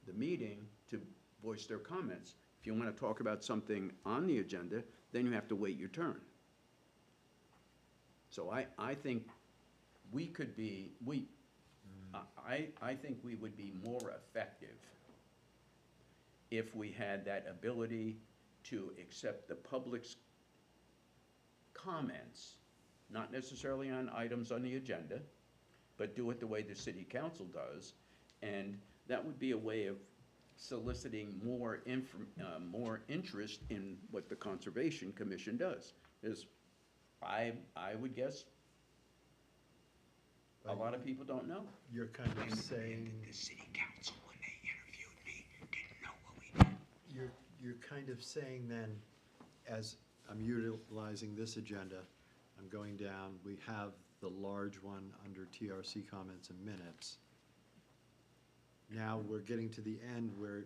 S1: the meeting to voice their comments. If you want to talk about something on the agenda, then you have to wait your turn. So I think we could be, I think we would be more effective if we had that ability to accept the public's comments, not necessarily on items on the agenda, but do it the way the city council does. And that would be a way of soliciting more interest in what the Conservation Commission does. Is I would guess a lot of people don't know.
S5: You're kind of saying,
S1: The city council, when they interviewed me, didn't know what we did.
S5: you're kind of saying then, as I'm utilizing this agenda, I'm going down, we have the large one under TRC comments and minutes. Now we're getting to the end where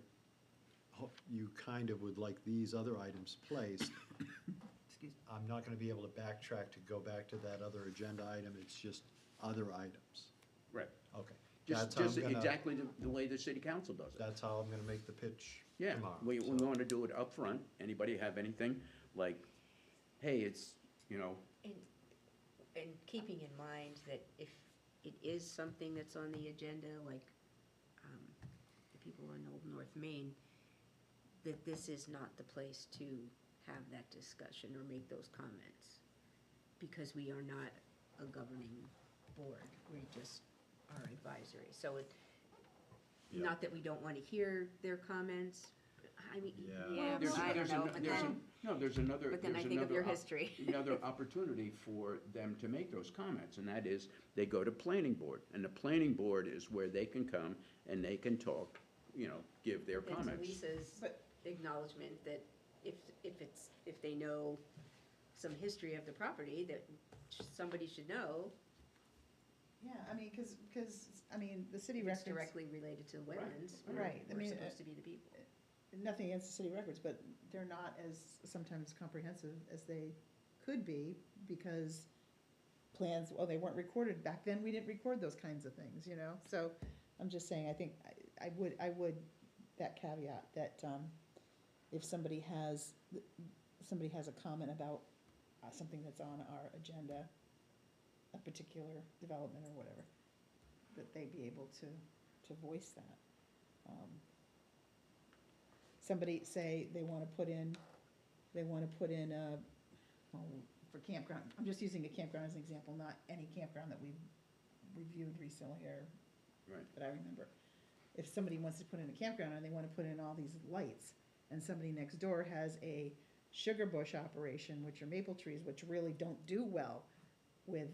S5: you kind of would like these other items placed.
S3: Excuse me.
S5: I'm not gonna be able to backtrack to go back to that other agenda item, it's just other items.
S1: Right.
S5: Okay.
S1: Just
S5: That's how I'm gonna-
S1: exactly the way the city council does it.
S5: That's how I'm gonna make the pitch
S1: Yeah,
S5: tomorrow.
S1: we
S5: so.
S1: want to do it up front. Anybody have anything? Like, hey, it's,
S2: And keeping in mind that if it is something that's on the agenda, like the people in Old North Main, that this is not the place to have that discussion or make those comments, because we are not a governing board, we just are advisory. So
S5: Yeah.
S2: not that we don't want to hear their comments,
S5: Yeah.
S2: yeah,
S1: there's,
S2: but I don't
S1: there's,
S2: know,
S1: an-
S2: but
S1: there's,
S2: then,
S1: an- no, there's another,
S2: but then I
S1: there's
S2: think of your
S1: another
S2: history.
S1: another opportunity for them to make those comments, and that is, they go to planning board, and the planning board is where they can come and they can talk, give their
S2: And to
S1: comments.
S2: Lisa's
S3: But-
S2: acknowledgement that if they know some history of the property, that somebody should know,
S3: Yeah, because, the city
S2: if it's
S3: records,
S2: directly related to wetlands.
S3: Right, I
S2: We're
S3: mean,
S2: supposed to be the people.
S3: nothing against the city records, but they're not as sometimes comprehensive as they could be, because plans, well, they weren't recorded, back then, we didn't record those kinds of things, So I'm just saying, I think, I would, that caveat, that if somebody has a comment about something that's on our agenda, a particular development or whatever, that they be able to voice that. Somebody say they wanna put in a, well, for campground, I'm just using a campground as an example, not any campground that we've reviewed recently or
S1: Right.
S3: that I remember. If somebody wants to put in a campground and they wanna put in all these lights, and somebody next door has a sugar bush operation, which are maple trees, which really don't do well with,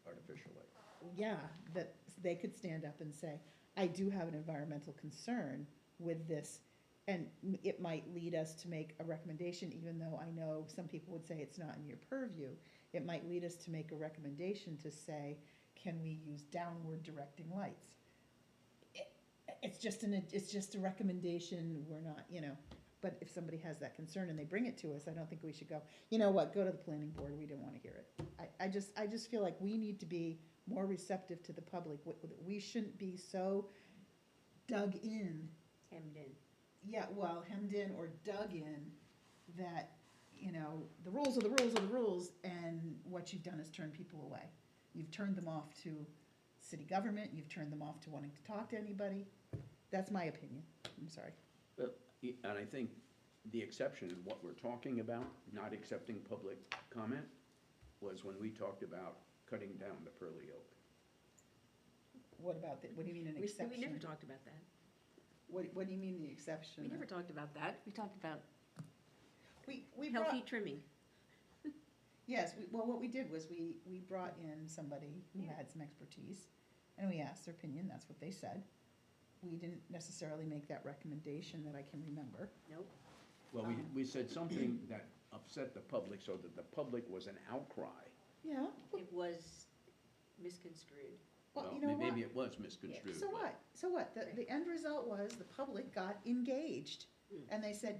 S1: Artificial light.
S3: yeah, that they could stand up and say, I do have an environmental concern with this. And it might lead us to make a recommendation, even though I know some people would say it's not in your purview. It might lead us to make a recommendation to say, can we use downward directing lights? It's just a recommendation, we're not, but if somebody has that concern and they bring it to us, I don't think we should go, you know what, go to the planning board, we don't wanna hear it. I just feel like we need to be more receptive to the public. We shouldn't be so dug in.
S2: Hemmed in.
S3: Yeah, well, hemmed in or dug in that, the rules are the rules are the rules, and what you've done is turn people away. You've turned them off to city government, you've turned them off to wanting to talk to anybody. That's my opinion. I'm sorry.
S1: And I think the exception of what we're talking about, not accepting public comment, was when we talked about cutting down the Pearly Oak.
S3: What about, what do you mean an exception?
S2: We never talked about that.
S3: What do you mean the exception?
S2: We never talked about that. We talked about
S3: We brought,
S2: healthy trimming.
S3: yes, well, what we did was we brought in somebody who
S2: Yeah.
S3: had some expertise, and we asked their opinion, that's what they said. We didn't necessarily make that recommendation that I can remember.
S2: Nope.
S1: Well, we said something that upset the public so that the public was an outcry.
S3: Yeah,
S2: It was misconstrued.
S3: well,
S1: Well,
S3: you know what?
S1: maybe it was misconstrued.
S3: So
S1: but-
S3: what? So what? The end result was the public got engaged.
S2: Mm.
S3: And they said,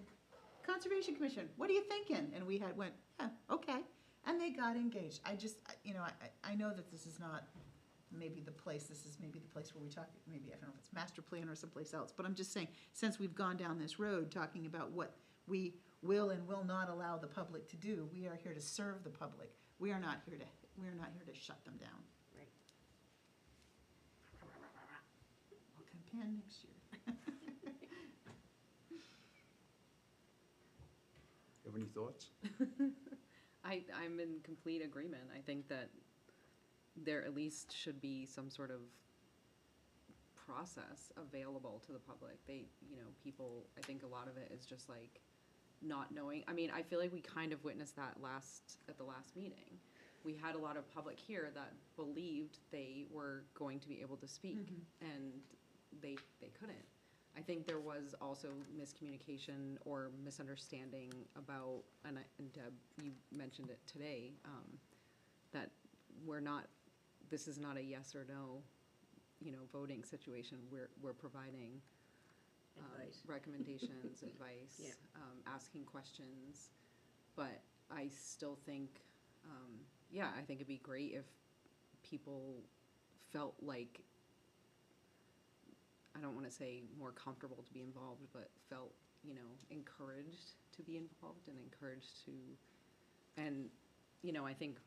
S3: Conservation Commission, what are you thinking? And we went, yeah, okay. And they got engaged. I know that this is not maybe the place, this is maybe the place where we talk, maybe, I don't know if it's master plan or someplace else, but I'm just saying, since we've gone down this road talking about what we will and will not allow the public to do, we are here to serve the public. We are not here to shut them down.
S2: Right.
S3: We'll campaign next year.
S1: Have any thoughts?
S8: I'm in complete agreement. I think that there at least should be some sort of process available to the public. People, I think a lot of it is just like not knowing. I mean, I feel like we kind of witnessed that at the last meeting. We had a lot of public here that believed they were going to be able to speak, and they couldn't. I think there was also miscommunication or misunderstanding about, and Deb, you mentioned it today, that this is not a yes or no, voting situation. We're providing
S2: Advice.
S8: recommendations, advice,
S2: Yeah.
S8: Asking questions. But I still think, I think it'd be great if people felt like, I don't want to say more comfortable to be involved, but felt, encouraged to be involved and encouraged to, and, I think,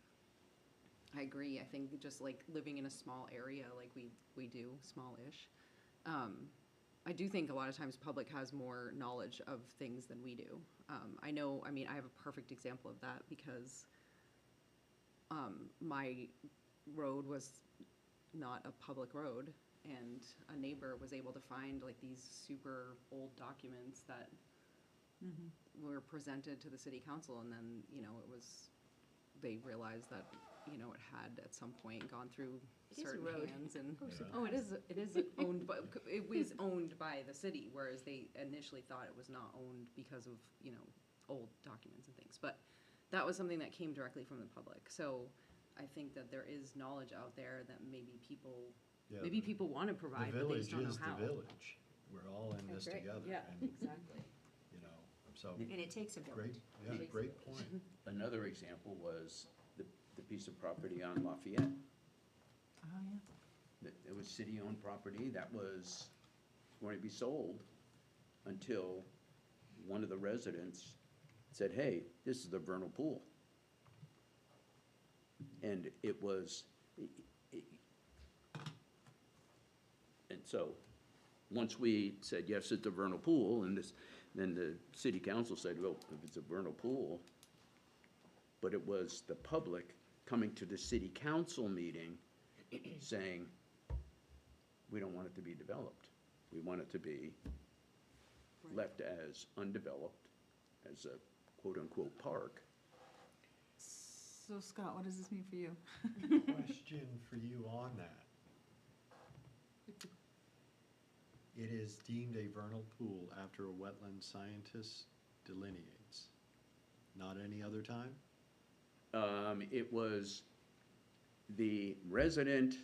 S8: I agree. I think just like living in a small area like we do, small-ish, I do think a lot of times public has more knowledge of things than we do. I have a perfect example of that because my road was not a public road, and a neighbor was able to find like these super old documents that were presented to the city council, and then, they realized that, it had at some point gone through
S2: It is a
S8: certain
S2: road.
S8: hands, and,
S2: Oh,
S8: it is owned by, it was owned by the city, whereas they initially thought it was not owned because of, old documents and things, but that was something that came directly from the public, so I think that there is knowledge out there that maybe people want to provide, but they just don't know how.
S5: The village is the village. We're all in this
S2: That's right.
S5: together.
S2: Yeah,
S5: and,
S2: exactly.
S5: So,
S2: And it takes a village.
S5: great point.
S1: Another example was the piece of property on Lafayette.
S3: Oh, yeah.
S1: It was city-owned property that was going to be sold until one of the residents said, hey, this is the vernal pool. And it was, and so once we said, yes, it's a vernal pool, and then the city council said, well, if it's a vernal pool, but it was the public coming to the city council meeting saying, we don't want it to be developed. We want it to be left as undeveloped, as a quote-unquote park.
S3: So Scott, what does this mean for you?
S5: Question for you on that. It is deemed a vernal pool after a wetland scientist delineates. Not any other time?
S1: It was the resident,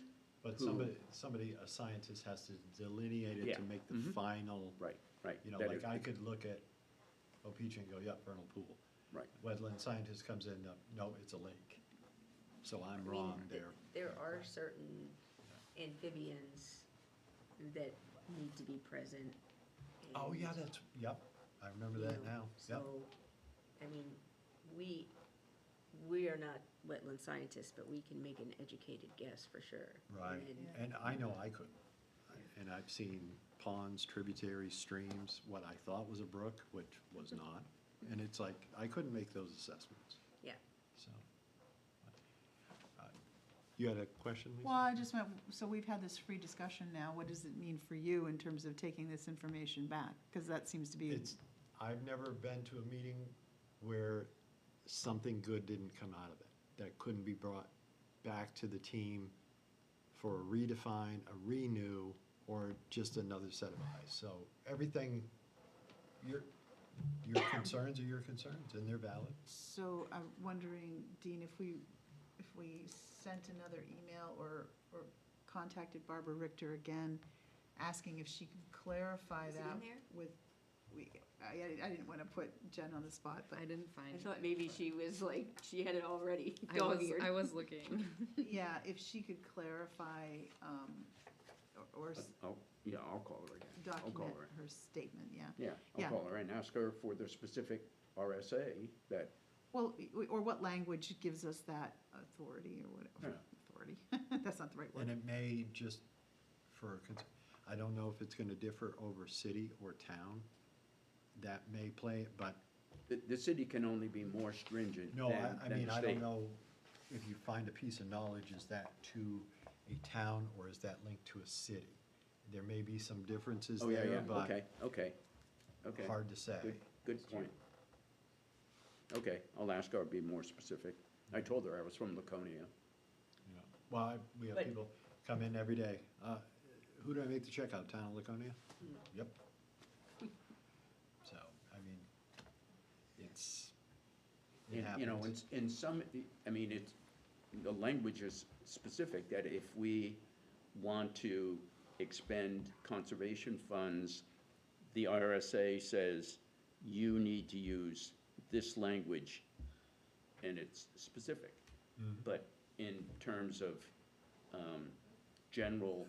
S5: But
S1: Who?
S5: somebody, a scientist has to delineate it
S1: Yeah.
S5: to make the
S1: Mhm.
S5: final,
S1: right,
S5: you know,
S1: that
S5: like
S1: it-
S5: I could look at Opeach and go, yep, vernal pool.
S1: Right.
S5: Wetland scientist comes in, no, it's a lake. So I'm
S2: I mean,
S5: wrong there.
S2: There are certain amphibians that need to be present.
S5: Oh, yeah,
S2: and,
S5: yep, I remember
S2: you
S5: that
S2: know,
S5: now, yep.
S2: So, I mean, we are not wetland scientists, but we can make an educated guess for sure.
S5: Right, and I know I couldn't. And I've seen ponds, tributaries, streams, what I thought was a brook, which was not. And it's like, I couldn't make those assessments,
S2: Yeah.
S5: so. You had a question, Lisa?
S3: Well, I just meant, so we've had this free discussion now, what does it mean for you in terms of taking this information back? Because that seems to be,
S5: It's, I've never been to a meeting where something good didn't come out of it, that couldn't be brought back to the team for a redefine, a renew, or just another set of eyes. So everything, your concerns are your concerns, and they're valid.
S3: so I'm wondering, Dean, if we sent another email or contacted Barbara Richter again, asking if she could clarify
S2: Is it in
S3: that
S2: there?
S3: with, I didn't want to put Jen on the spot, but
S8: I didn't find
S2: I
S8: it.
S2: thought maybe she was like, she had it already
S8: I was looking.
S3: yeah, if she could clarify, or
S1: Yeah, I'll call her again. I'll call
S3: document
S1: her.
S3: her statement, yeah.
S1: Yeah,
S3: Yeah.
S1: I'll call her and ask her for the specific RSA that,
S3: Well, or what language gives us that authority or whatever, authority, that's not the right
S5: And
S3: word.
S5: it may just, I don't know if it's gonna differ over city or town. That may play, but,
S1: the city can only be more stringent
S5: no,
S1: than
S5: I
S1: the
S5: mean, I
S1: state.
S5: don't know if you find a piece of knowledge, is that to a town or is that linked to a city? There may be some differences
S1: Oh, yeah,
S5: there,
S1: yeah,
S5: but
S1: okay.
S5: hard to say.
S1: Good point. Okay, I'll ask her to be more specific. I told her I was from Laconia.
S5: Yeah. Well, we have
S2: But-
S5: people come in every day. Who do I make the check out, town of Laconia? Yep. So, I mean, it
S1: You know,
S5: happens.
S1: in some, I mean, it's, the language is specific, that if we want to expend conservation funds, the RSA says you need to use this language, and it's specific. But in terms of general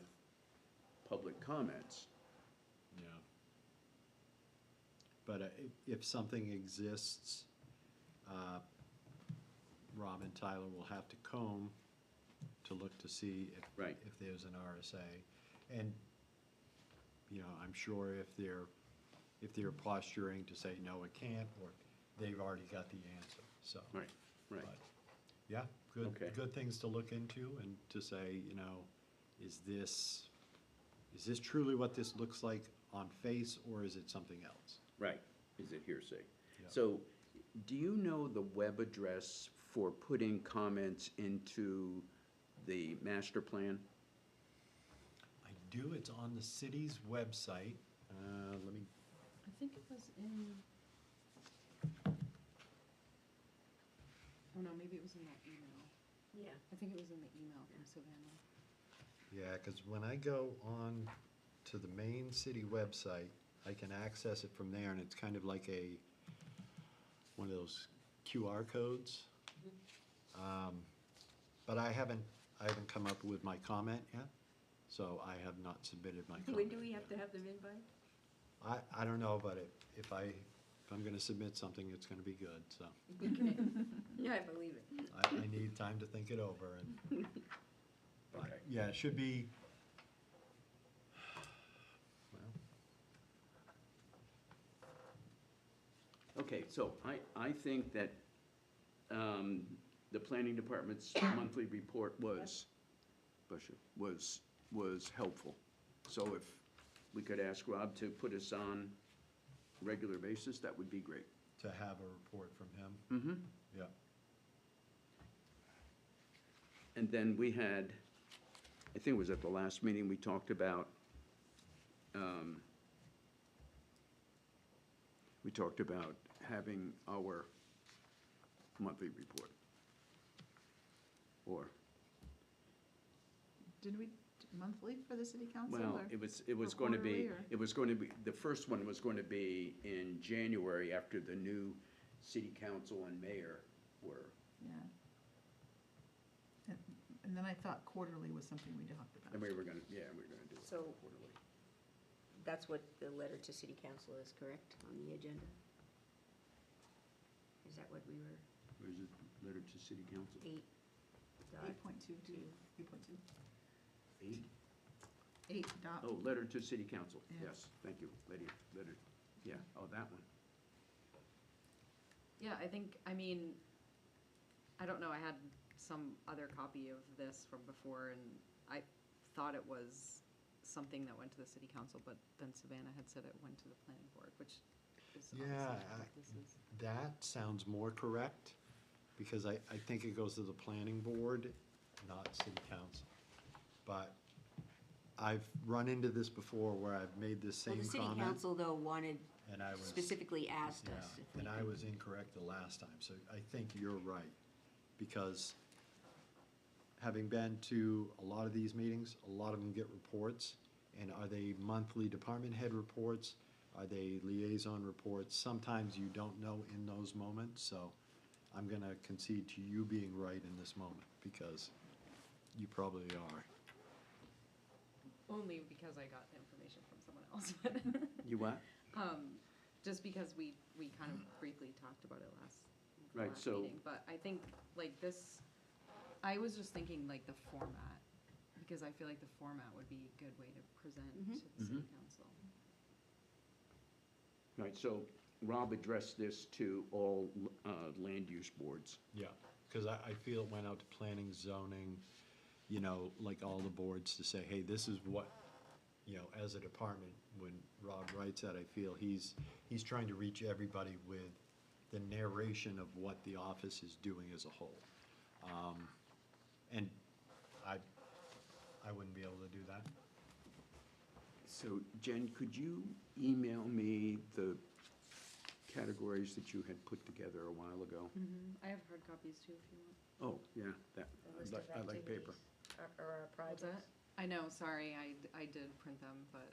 S1: public comments,
S5: Yeah. But if something exists, Rob and Tyler will have to comb to look to see
S1: Right.
S5: if there's an RSA. And, you know, I'm sure if they're posturing to say, no, it can't, or they've already got the answer, so.
S1: right.
S5: but, Yeah, good,
S1: Okay.
S5: good things to look into and to say, you know, is this truly what this looks like on face, or is it something else?
S1: Right, is it hearsay?
S5: Yeah.
S1: So, do you know the web address for putting comments into the master plan?
S5: I do, it's on the city's website. Let me,
S8: I think it was in. Oh no, maybe it was in that email.
S2: Yeah.
S8: I think it was in the email from Savannah.
S5: yeah, because when I go on to the main city website, I can access it from there, and it's kind of like one of those QR codes. But I haven't come up with my comment yet, so I have not submitted my comment.
S2: When do we have to have them in by?
S5: I don't know, but if I'm gonna submit something, it's gonna be good, so.
S2: Okay. Yeah, I believe it.
S5: I need time to think it over and, but,
S1: Okay.
S5: yeah, it should be, well,
S1: Okay, so I think that the planning department's monthly report was, bless you, was helpful. So if we could ask Rob to put us on a regular basis, that would be great.
S5: To have a report from him,
S1: Mm-hmm.
S5: yeah.
S1: And then we had, I think it was at the last meeting, we talked about, having our monthly report. Or,
S3: Did we, monthly for the city council?
S1: well,
S3: or-
S1: it was
S3: or
S1: going to
S3: quarterly,
S1: be,
S3: or-
S1: it was going to be, the first one was going to be in January after the new city council and mayor were.
S3: Yeah. And then I thought quarterly was something we talked about.
S1: And we were gonna do it
S2: So-
S1: quarterly.
S2: That's what the letter to city council is, correct, on the agenda? Is that what we were,
S1: Where's it, letter to city council?
S3: 8.2 to 8.2.
S1: 8?
S3: 8 dot.
S1: Oh, letter to city council,
S3: Yeah.
S1: yes, thank you, letter, yeah, oh, that one.
S8: Yeah, I think, I mean, I don't know, I had some other copy of this from before, and I thought it was something that went to the city council, but then Savannah had said it went to the planning board, which is obviously
S5: Yeah,
S8: what this is.
S5: that sounds more correct, because I think it goes to the planning board, not city council. But I've run into this before where I've made this
S2: well,
S5: same
S2: the city
S5: comment,
S2: council, though, wanted,
S5: and I was.
S2: specifically asked
S5: Yeah,
S2: us if we
S5: and I
S2: could.
S5: was incorrect the last time, so I think you're right. Because having been to a lot of these meetings, a lot of them get reports. And are they monthly department head reports? Are they liaison reports? Sometimes you don't know in those moments, so I'm gonna concede to you being right in this moment, because you probably are.
S8: Only because I got the information from someone else.
S1: You what?
S8: Just because we kind of briefly talked about it last
S1: Right, so-
S8: meeting. But I think, like, this, I was just thinking, like, the format, because I feel like the format would be a good way to present to the city council.
S1: Right, so Rob addressed this to all land use boards.
S5: Yeah, because I feel it went out to planning, zoning, you know, like all the boards to say, hey, this is what, you know, as a department, when Rob writes that, I feel he's trying to reach everybody with the narration of what the office is doing as a whole. And I wouldn't be able to do that.
S1: So Jen, could you email me the categories that you had put together a while ago?
S8: I have hard copies too, if you want.
S1: Oh, yeah, that,
S2: The list of
S1: I like paper.
S2: activities or our
S8: What's that?
S2: projects.
S8: I know, sorry, I did print them, but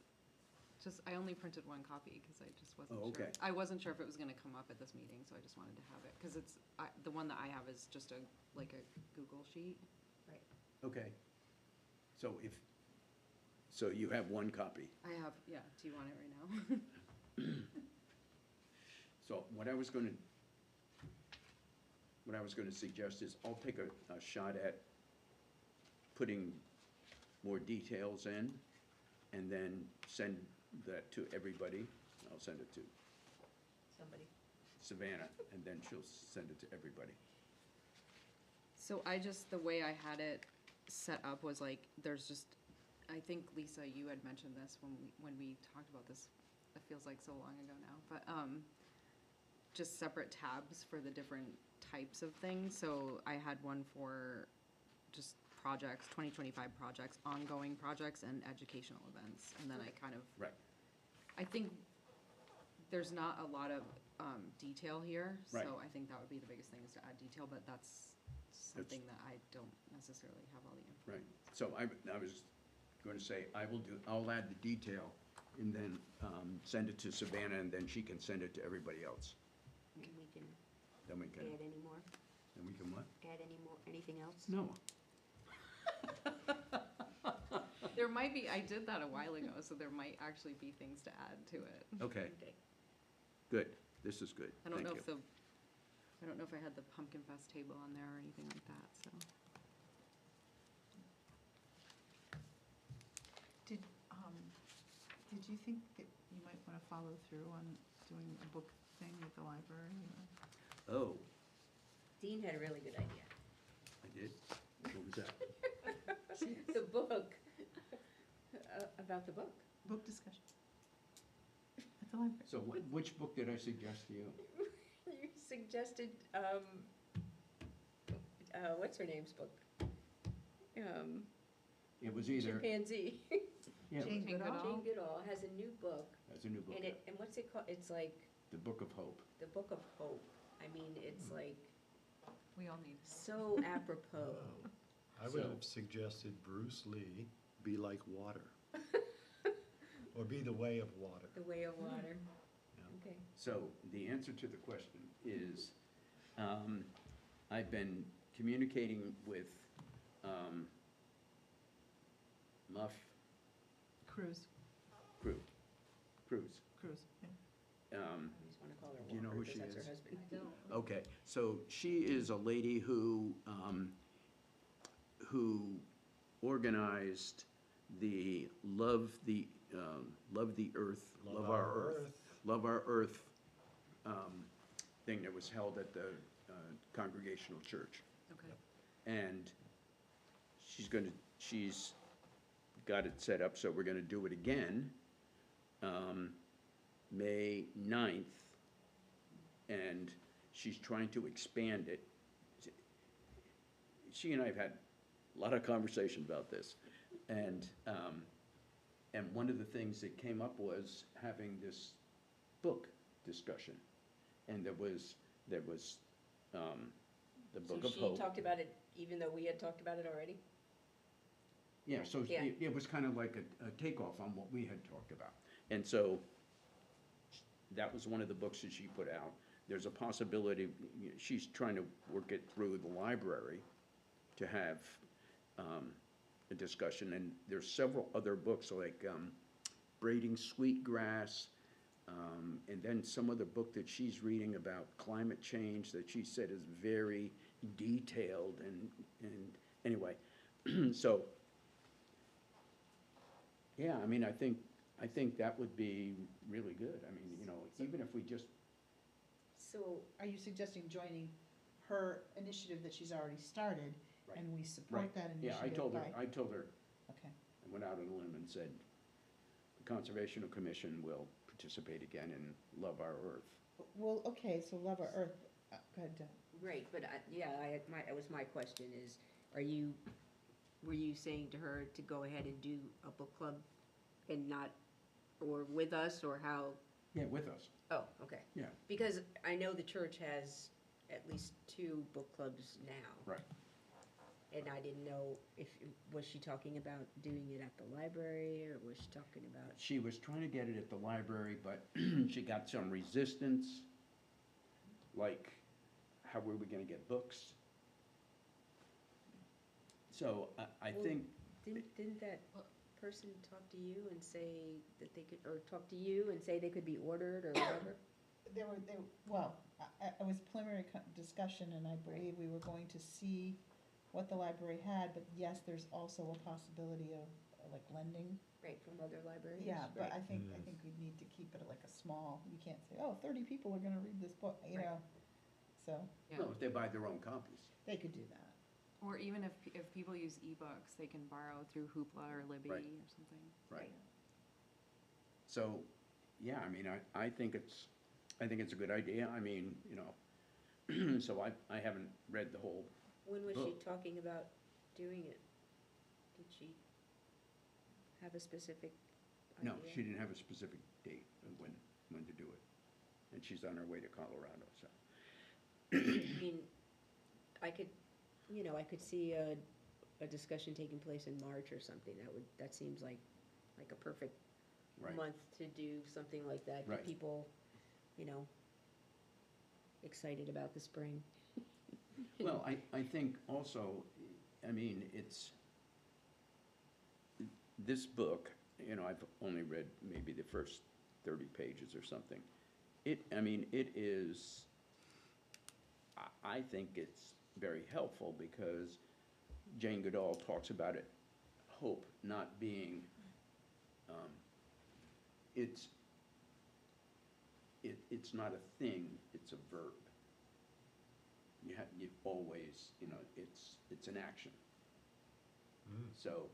S8: just, I only printed one copy because I just wasn't
S1: Oh,
S8: sure.
S1: okay.
S8: I wasn't sure if it was gonna come up at this meeting, so I just wanted to have it, because it's, the one that I have is just like a Google sheet.
S1: Okay. So so you have one copy.
S8: I have, yeah, do you want it right now?
S1: So what I was gonna suggest is I'll take a shot at putting more details in and then send that to everybody. I'll send it to
S2: Somebody.
S1: Savannah and then she'll send it to everybody.
S8: So I just, the way I had it set up was like, there's just, I think, Lisa, you had mentioned this when we talked about this, it feels like so long ago now, but, just separate tabs for the different types of things. So I had one for just projects, 2025 projects, ongoing projects, and educational events. And then I kind of.
S1: Right.
S8: I think there's not a lot of detail here.
S1: Right.
S8: So I think that would be the biggest thing, is to add detail, but that's something that I don't necessarily have all the information.
S1: Right. So I was going to say, I'll add the detail and then send it to Savannah and then she can send it to everybody else.
S2: And we can
S1: Then we can,
S2: add any more,
S1: what?
S2: add any more, anything else?
S1: No.
S8: There might be, I did that a while ago, so there might actually be things to add to it.
S1: Okay,
S2: Okay.
S1: good. This is good.
S8: I don't know
S1: Thank
S8: if
S1: you.
S8: I don't know if I had the Pumpkin Fest table on there or anything like that, so.
S3: Did you think that you might want to follow through on doing a book thing with the library.
S1: Oh,
S2: Dean had a really good idea.
S1: I did? What was that?
S2: The book, about the book.
S3: Book discussion. At the library.
S1: So which book did I suggest to you?
S2: You suggested, what's her name's book?
S1: It was either,
S2: Chimpanzee.
S1: yeah,
S3: Jane
S8: Jane
S3: Goodall.
S2: Jane Goodall has a new book,
S1: that's a new book,
S2: and what's it called? It's like
S1: The Book of Hope.
S2: the Book of Hope. I mean, it's like
S8: We all need.
S2: so apropos.
S5: I would
S1: So-
S5: have suggested Bruce Lee, Be Like Water. Or Be the Way of Water.
S2: The Way of Water.
S5: Yeah.
S2: Okay.
S1: So the answer to the question is, I've been communicating with Muff
S3: Cruise,
S1: Cruz.
S3: cruise, yeah.
S2: I just want to call her
S1: Do you know
S2: Walker
S1: who
S2: 'cause
S1: she
S2: that's her
S1: is?
S2: husband.
S1: Okay, so she is a lady who organized the Love the Earth, Love Our Earth, Love Our Earth thing that was held at the Congregational Church.
S8: Okay.
S1: And she's got it set up, so we're gonna do it again, May 9th. And she's trying to expand it. She and I have had a lot of conversation about this. And one of the things that came up was having this book discussion. And there was the Book of
S2: So she
S1: Hope.
S2: talked about it even though we had talked about it already?
S1: Yeah, so
S2: Yeah.
S1: it was kind of like a takeoff on what we had talked about. And so that was one of the books that she put out. There's a possibility, she's trying to work it through the library to have a discussion. And there's several other books like Braiding Sweetgrass, and then some other book that she's reading about climate change that she said is very detailed and anyway. So, yeah, I mean, I think that would be really good. I mean, even if we just,
S2: So,
S3: Are you suggesting joining her initiative that she's already started, and we support
S1: Right.
S3: that
S1: yeah,
S3: initiative
S1: I told her,
S3: Okay,
S1: I went out on a limb and said, the Conservation Commission will participate again in Love Our Earth.
S3: well, okay, so Love Our Earth, go ahead, Jen.
S2: right, but that was my question is, were you saying to her to go ahead and do a book club and not, or with us, or how?
S1: Yeah, with us,
S2: Oh, okay.
S1: yeah,
S2: Because I know the church has at least 2 book clubs now.
S1: right.
S2: And I didn't know was she talking about doing it at the library, or was she talking about?
S1: She was trying to get it at the library, but she got some resistance, like, how were we gonna get books? So I
S2: Well,
S1: think,
S2: Didn't that person talk to you and say that they could, or talk to you and say they could be ordered or whatever?
S3: Well, it was preliminary discussion, and I believe we were going to see what the library had, but yes, there's also a possibility of, like, lending.
S2: Right, from other libraries?
S3: Yeah, but
S2: right.
S3: I think we'd need to keep it like a small, you can't say, 30 people are gonna read this book, you
S2: Right.
S3: know? So,
S8: Yeah.
S1: no, if they buy their own copies.
S3: they could do that.
S8: Or even if people use ebooks, they can borrow through Hoopla or Libby
S1: Right.
S8: or something.
S1: Right. So, yeah, I mean, I think it's a good idea. I mean, so I haven't read the whole,
S2: When was she
S1: book.
S2: talking about doing it? Did she have a specific idea?
S1: no, she didn't have a specific date of when to do it. And she's on her way to Colorado, so.
S2: I mean, I could see a discussion taking place in March or something. That seems like a perfect
S1: Right.
S2: month to do something like that.
S1: Right.
S2: Get people, excited about the spring.
S1: Well, I think also, I mean, this book, I've only read maybe the first 30 pages or something. It is, I think it's very helpful because Jane Goodall talks about it, hope not being, it's not a thing, it's a verb. You always, it's an action.
S5: Mm.
S1: So,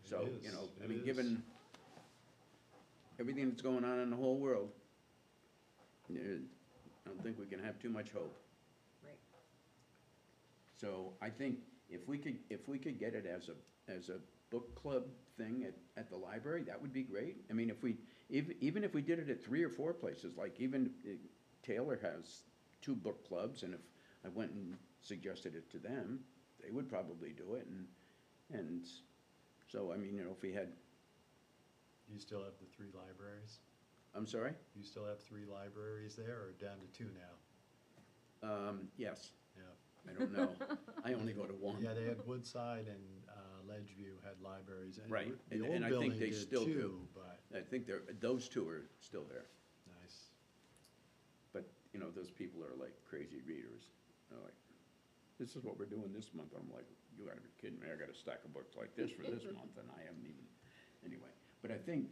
S5: It
S1: so,
S5: is,
S1: I
S5: it
S1: mean,
S5: is.
S1: given everything that's going on in the whole world, I don't think we can have too much hope.
S2: Right.
S1: So I think if we could get it as a book club thing at the library, that would be great. I mean, even if we did it at 3 or 4 places, like even Taylor has 2 book clubs, and if I went and suggested it to them, they would probably do it, and so, I mean, if we had,
S5: You still have the 3 libraries?
S1: I'm sorry?
S5: You still have 3 libraries there, or down to 2 now?
S1: Yes,
S5: Yeah.
S1: I don't know. I only go to one.
S5: Yeah, they had Woodside and Ledgeview had libraries. And
S1: Right,
S5: the
S1: and-
S5: old
S1: and I think
S5: building
S1: they
S5: did
S1: still do.
S5: too, But,
S1: I think those 2 are still there.
S5: nice.
S1: But, those people are like crazy readers. They're like, this is what we're doing this month. I'm like, you gotta be kidding me. I got a stack of books like this for this month, and I haven't even, anyway. But I think,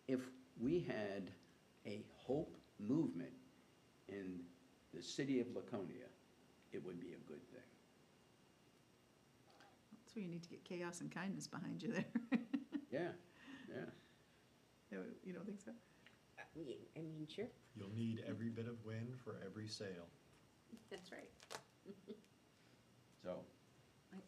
S1: if we had a hope movement in the city of Laconia, it would be a good thing.
S3: That's where you need to get chaos and kindness behind you there.
S1: Yeah, yeah.
S3: You don't think so?
S2: I mean, sure,
S5: You'll need every bit of wind for every sail.
S2: that's right.
S1: So,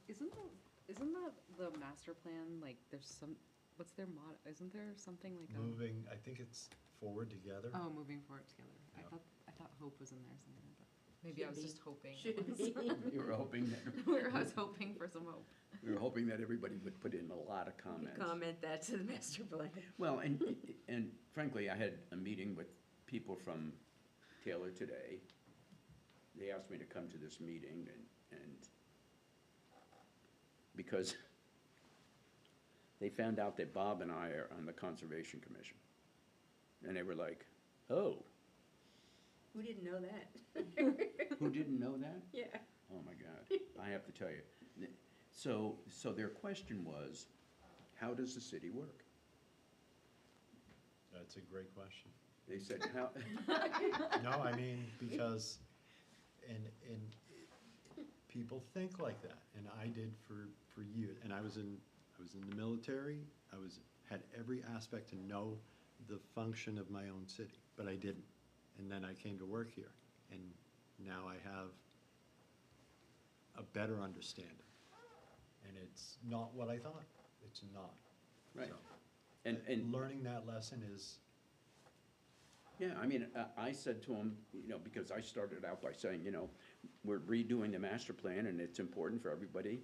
S8: Isn't that the master plan, like, there's some, what's their motto, isn't there something like a?
S5: Moving, I think it's forward together.
S8: Oh, moving forward together.
S5: Yeah.
S8: I thought hope was in there something, but maybe I was
S2: Should
S8: just hoping.
S2: Should
S8: it was-
S2: be.
S1: you were hoping that,
S8: I was hoping for some hope.
S1: we were hoping that everybody would put in a lot of comments.
S2: Comment that to the master plan.
S1: Well, and frankly, I had a meeting with people from Taylor today. They asked me to come to this meeting and because they found out that Bob and I are on the Conservation Commission. And they were like, oh,
S2: Who didn't know that?
S1: who didn't know that?
S2: Yeah.
S1: Oh, my God, I have to tell you. So their question was, how does the city work?
S5: That's a great question.
S1: They said, how,
S5: No, I mean, because, and people think like that, and I did for years, and I was in the military, had every aspect to know the function of my own city, but I didn't. And then I came to work here, and now I have a better understanding. And it's not what I thought, it's not.
S1: right.
S5: So,
S1: And
S5: learning that lesson is,
S1: yeah, I mean, I said to them, because I started out by saying, we're redoing the master plan, and it's important for everybody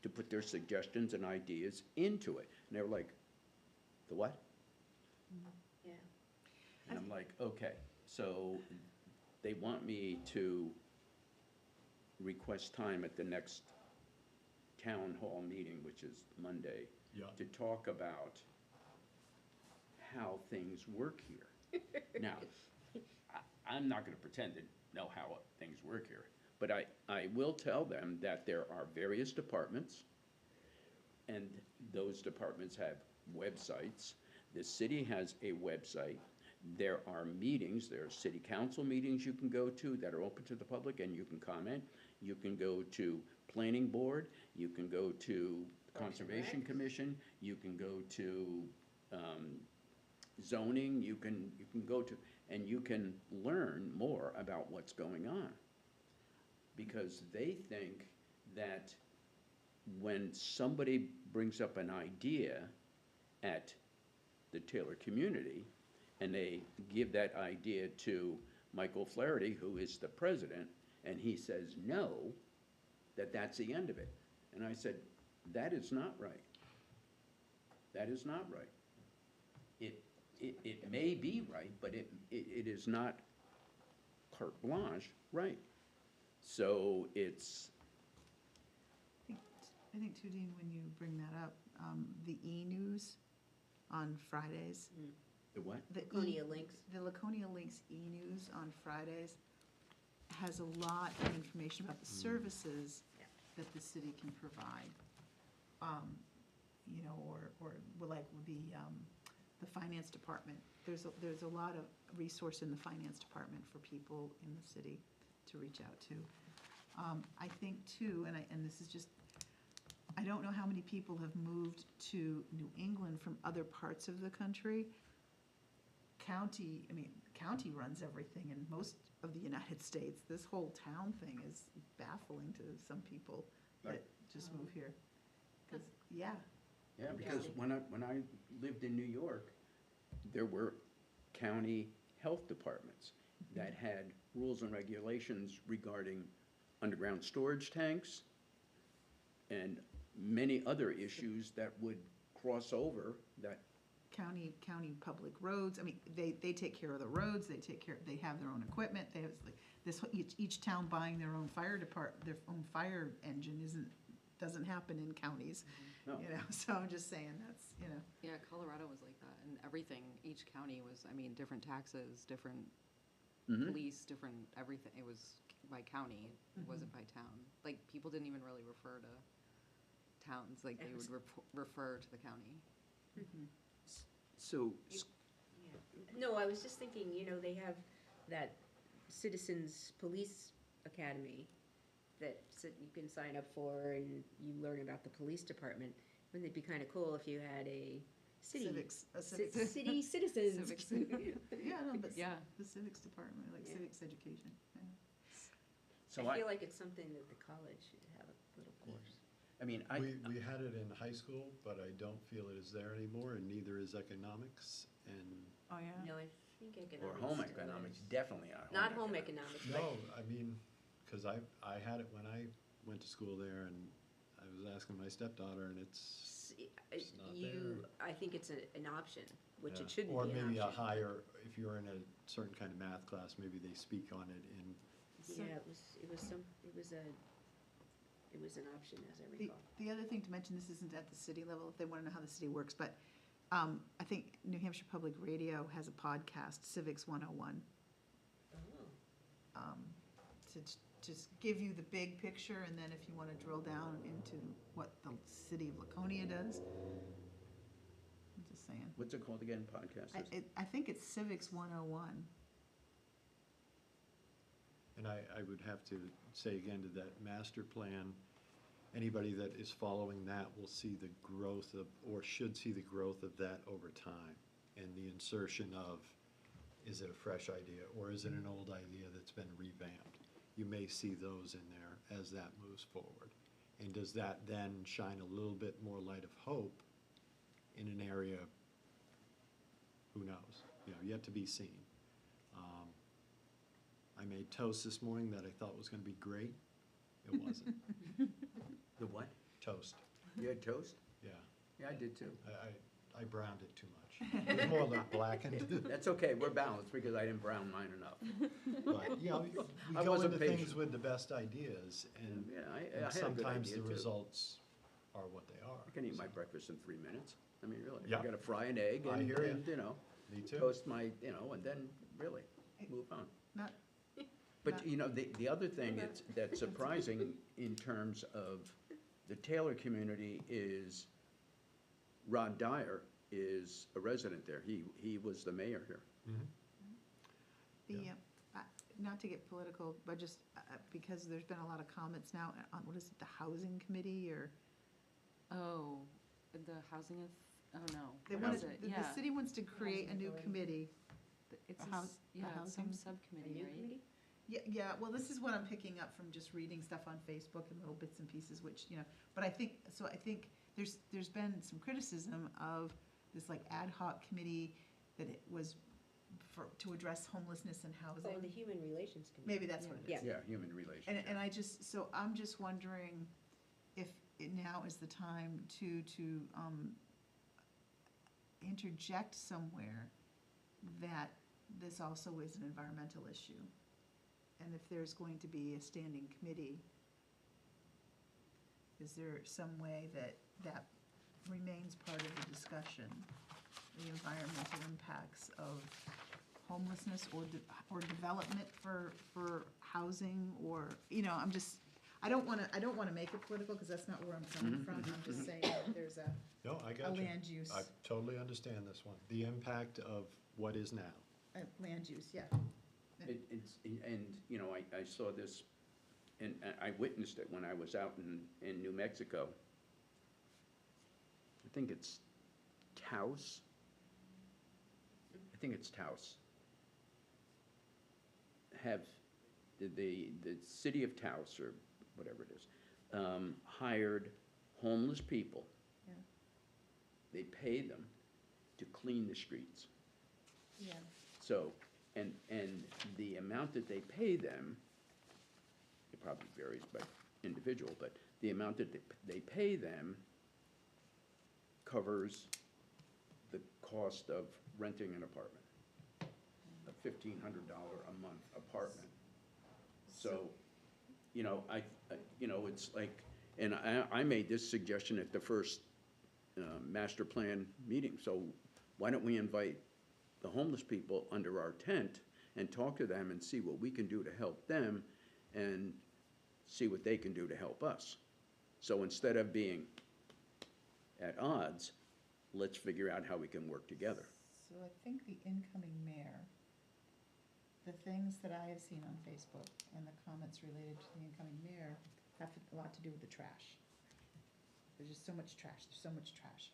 S1: to put their suggestions and ideas into it. And they were like, the what?
S2: Yeah.
S1: And I'm like, okay, so they want me to request time at the next town hall meeting, which is Monday,
S5: yeah,
S1: to talk about how things work here. Now, I'm not gonna pretend to know how things work here, but I will tell them that there are various departments, and those departments have websites. The city has a website. There are meetings, there are city council meetings you can go to that are open to the public, and you can comment. You can go to planning board, you can go to Conservation Commission, you can go to zoning, you can go to, and you can learn more about what's going on. Because they think that when somebody brings up an idea at the Taylor community, and they give that idea to Michael Flaherty, who is the president, and he says no, that's the end of it. And I said, that is not right. That is not right. It may be right, but it is not carte blanche right. So it's,
S3: I think too, Dean, when you bring that up, the e-news on Fridays.
S1: the what?
S3: The
S2: Laconia Links.
S3: The Laconia Links e-news on Fridays has a lot of information about the services
S2: Yeah.
S3: that the city can provide. you know, or like the finance department. There's a lot of resource in the finance department for people in the city to reach out to. I think too, and this is just, I don't know how many people have moved to New England from other parts of the country. County runs everything in most of the United States. This whole town thing is baffling to some people that
S1: Right.
S3: just move here. 'Cause, yeah,
S1: Yeah, because when I lived in New York, there were county health departments that had rules and regulations regarding underground storage tanks and many other issues that would cross over that,
S3: county public roads, I mean, they take care of the roads, they have their own equipment, they have, like, each town buying their own their own fire engine doesn't happen in counties,
S1: no.
S3: you know, so I'm just saying, that's, you know.
S8: Yeah, Colorado was like that, and everything, each county was, I mean, different taxes, different
S1: Mhm.
S8: police, different everything, it was by county, it wasn't by town. Like, people didn't even really refer to towns, like, they would refer to the county.
S1: So,
S2: No, I was just thinking, you know, they have that Citizens Police Academy that you can sign up for and you learn about the police department. Wouldn't it be kind of cool if you had a city, city citizens?
S8: Civics.
S3: Yeah, no, but
S8: Yeah.
S3: the civics department, like
S2: Yeah.
S3: civics education, yeah.
S1: so
S2: I feel like it's something that the college should have a little course.
S1: I mean,
S5: We had it in high school, but I don't feel it is there anymore, and neither is economics, and,
S3: Oh, yeah.
S2: No, I think economics.
S1: or home
S2: still
S1: economics,
S2: is.
S1: definitely not home.
S2: Not home economics, but
S5: no, I mean, because I had it when I went to school there, and I was asking my stepdaughter, and it's, It's not
S2: I think it's an option, which
S5: yeah.
S2: it shouldn't be
S5: Or
S2: an option.
S5: maybe a higher, if you're in a certain kind of math class, maybe they speak on it in,
S2: Yeah, it was an option, as I recall.
S3: The other thing to mention, this isn't at the city level, if they want to know how the city works, but I think New Hampshire Public Radio has a podcast, Civics 101,
S2: Oh.
S3: to just give you the big picture, and then if you want to drill down into what the city of Laconia does. I'm just saying.
S1: What's it called again, podcast?
S3: I think it's Civics 101.
S5: and I would have to say again to that master plan, anybody that is following that will see the growth of, or should see the growth of that over time, and the insertion of, is it a fresh idea, or is it an old idea that's been revamped? You may see those in there as that moves forward. And does that then shine a little bit more light of hope in an area, who knows, yet to be seen. I made toast this morning that I thought was gonna be great. It wasn't.
S1: The what?
S5: Toast,
S1: You had toast?
S5: yeah.
S1: Yeah, I did too.
S5: I browned it too much. It was more like blackened.
S1: That's okay, we're balanced because I didn't brown mine enough.
S5: But, we
S1: I
S5: go
S1: wasn't
S5: into things
S1: patient.
S5: with the best ideas, and
S1: Yeah, I
S5: and
S1: had a good
S5: sometimes
S1: idea
S5: the
S1: too.
S5: results are what they are.
S1: I can eat my
S5: So,
S1: breakfast in 3 minutes. I mean, really.
S5: Yeah.
S1: I gotta fry an egg
S5: I
S1: and,
S5: hear ya.
S1: and,
S5: Me too.
S1: toast my, and then really move on.
S3: Not,
S1: But, the other thing that's surprising in terms of the Taylor community is Rod Dyer is a resident there. He was the mayor here.
S5: Mhm.
S3: not to get political, but just because there's been a lot of comments now on, what is it, the housing committee, or?
S8: Oh, the housing, oh no,
S3: They
S8: what
S3: wanted,
S8: is it?
S3: the
S8: Yeah.
S3: city wants to create a new
S2: authority.
S3: committee.
S8: It's
S3: the
S8: a
S3: house-
S8: s-
S3: the
S8: yeah, it's some
S3: housing-
S2: A
S8: subcommittee,
S2: new
S8: right?
S2: committee?
S3: Yeah, well, this is what I'm picking up from just reading stuff on Facebook and little bits and pieces, which, but I think there's been some criticism of this like ad hoc committee that it was to address homelessness and
S2: Oh, the
S3: housing.
S2: Human Relations Committee.
S3: Maybe that's what it is.
S2: Yeah.
S1: Yeah, human relations.
S3: And I'm just wondering if now is the time to interject somewhere that this also is an environmental issue. And if there's going to be a standing committee, is there some way that remains part of the discussion? The environmental impacts of homelessness or development for housing, or, I don't wanna make it political, because that's not where I'm coming from. I'm just saying that there's a
S5: No, I got you.
S3: land use,
S5: I totally understand this one. The impact of what is now.
S3: land use, yeah.
S1: And, you know, I saw this, and I witnessed it when I was out in New Mexico. I think it's Taos. I think it's Taos. Have the city of Taos, or whatever it is, hired homeless people.
S3: Yeah.
S1: They pay them to clean the streets.
S3: Yeah.
S1: So, and the amount that they pay them, it probably varies by individual, but the amount that they pay them covers the cost of renting an apartment, a $1,500 a month apartment. So, you know, you know, it's like, and I made this suggestion at the first master plan meeting, so why don't we invite the homeless people under our tent and talk to them and see what we can do to help them and see what they can do to help us. So instead of being at odds, let's figure out how we can work together.
S3: So I think the incoming mayor, the things that I have seen on Facebook and the comments related to the incoming mayor have a lot to do with the trash. There's just so much trash, there's so much trash.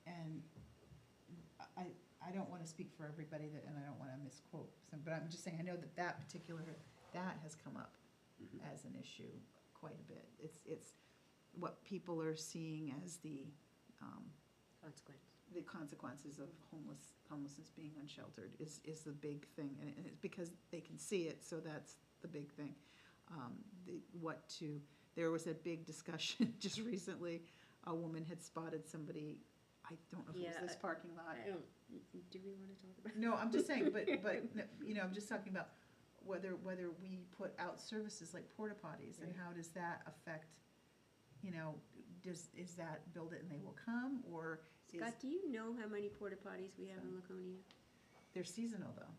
S3: And I don't wanna speak for everybody that, and I don't wanna misquote some, but I'm just saying, I know that that has come up as an issue quite a bit. It's what people are seeing as the consequences of homelessness being unsheltered is the big thing, and it's because they can see it, so that's the big thing. There was a big discussion just recently, a woman had spotted somebody, I don't know if it was this parking lot.
S2: Do we want to talk about?
S3: No, I'm just saying, but, you know, I'm just talking about whether we put out services like porta potties, and how does that affect, you know, is that build it and they will come, or is,
S2: Scott, do you know how many porta potties we have in Laconia?
S3: they're seasonal though?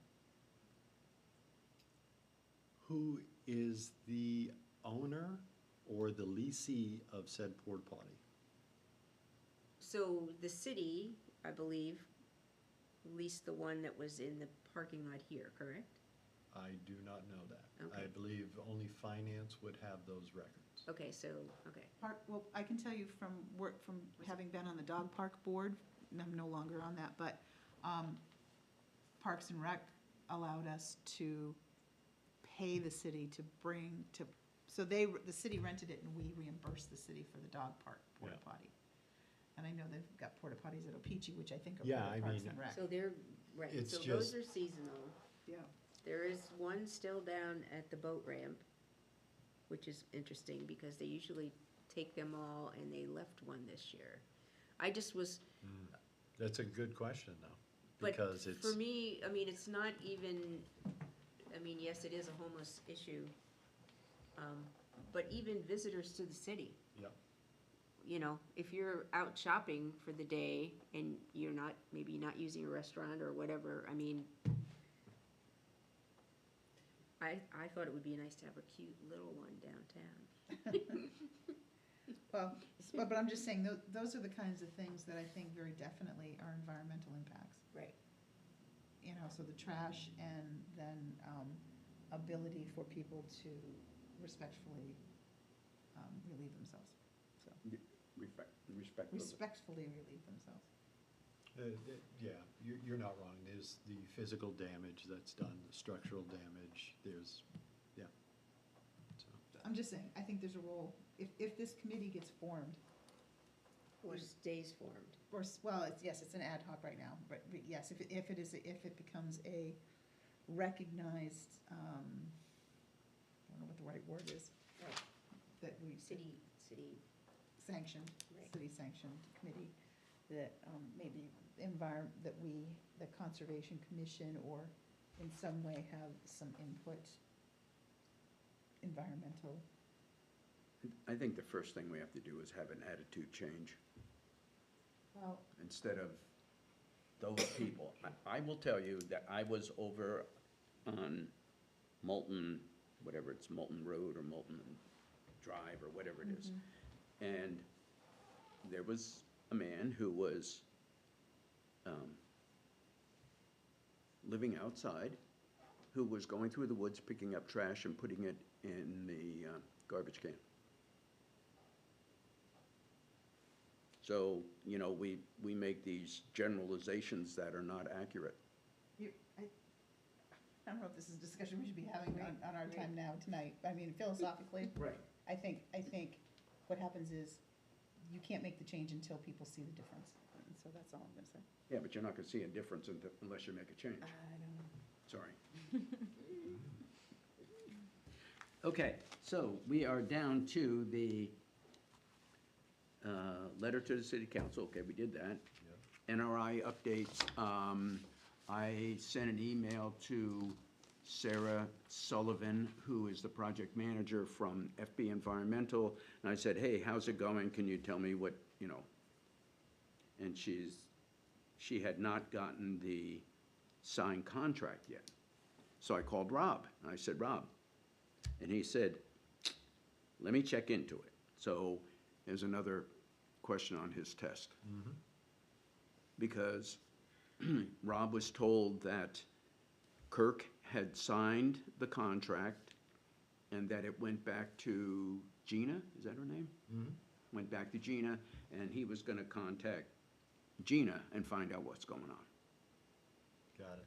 S5: Who is the owner or the leasee of said porta potty?
S2: So the city, I believe, leased the one that was in the parking lot here, correct?
S5: I do not know that.
S2: Okay.
S5: I believe only finance would have those records.
S2: Okay, so, okay.
S3: Well, I can tell you from having been on the dog park board, and I'm no longer on that, but, Parks and Rec allowed us to pay the city to so the city rented it and we reimbursed the city for the dog park porta
S5: Yeah.
S3: potty. And I know they've got porta potties at O-Pee-Chee, which I think are
S5: Yeah,
S3: part of
S5: I
S3: Parks
S5: mean,
S3: and Rec.
S2: So they're, right,
S5: It's
S2: so those
S5: just-
S2: are seasonal.
S3: Yeah.
S2: There is one still down at the boat ramp, which is interesting because they usually take them all and they left one this year. I just was,
S5: That's a good question, though,
S2: but
S5: because it's,
S2: for me, I mean, it's not even, I mean, yes, it is a homeless issue. But even visitors to the city.
S5: Yep.
S2: You know, if you're out shopping for the day and you're not, maybe not using a restaurant or whatever, I mean, I thought it would be nice to have a cute little one downtown.
S3: Well, but I'm just saying, those are the kinds of things that I think very definitely are environmental impacts.
S2: Right.
S3: You know, so the trash and then ability for people to respectfully relieve themselves. So, respectfully relieve themselves.
S5: yeah, you're not wrong. There's the physical damage that's done, the structural damage, there's, yeah. So,
S3: I'm just saying, I think there's a role, if this committee gets formed,
S2: Or stays formed.
S3: or, well, it's an ad hoc right now, but yes, if it becomes a recognized, I don't know what the right word is,
S2: Right.
S3: that we.
S2: City,
S3: Sanctioned,
S2: Right.
S3: city-sanctioned committee, that maybe that the Conservation Commission, or in some way have some input, environmental.
S1: I think the first thing we have to do is have an attitude change.
S3: Well,
S1: Instead of those people. I will tell you that I was over on Moulton whatever it's Molten Road or Molten Drive or whatever it is. And there was a man who was living outside, who was going through the woods, picking up trash and putting it in the garbage can. So, you know, we make these generalizations that are not accurate.
S3: I don't know if this is a discussion we should be having on our time now, tonight. I mean, philosophically,
S1: Right.
S3: I think what happens is you can't make the change until people see the difference. And so that's all I'm gonna say.
S1: Yeah, but you're not gonna see a difference unless you make a change.
S3: I don't know.
S1: Sorry. Okay, so we are down to the letter to the city council. Okay, we did that. NRI updates. I sent an email to Sarah Sullivan, who is the project manager from FB Environmental, and I said, hey, how's it going? Can you tell me what, you know? And she had not gotten the signed contract yet. So I called Rob, and I said, Rob, and he said, let me check into it. So there's another question on his test. Because Rob was told that Kirk had signed the contract and that it went back to Gina, is that her name? Went back to Gina, and he was gonna contact Gina and find out what's going on.
S5: Got it.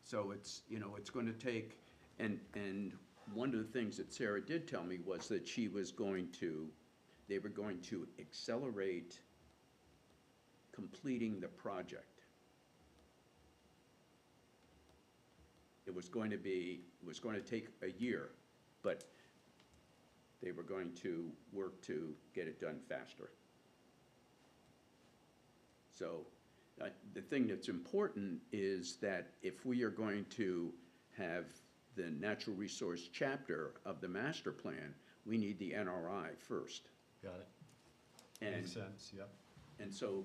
S1: So it's, you know, it's gonna take, and one of the things that Sarah did tell me was that they were going to accelerate completing the project. It was going to take a year, but they were going to work to get it done faster. So, the thing that's important is that if we are going to have the natural resource chapter of the master plan, we need the NRI first.
S5: Got it.
S1: And
S5: Makes sense, yep.
S1: And so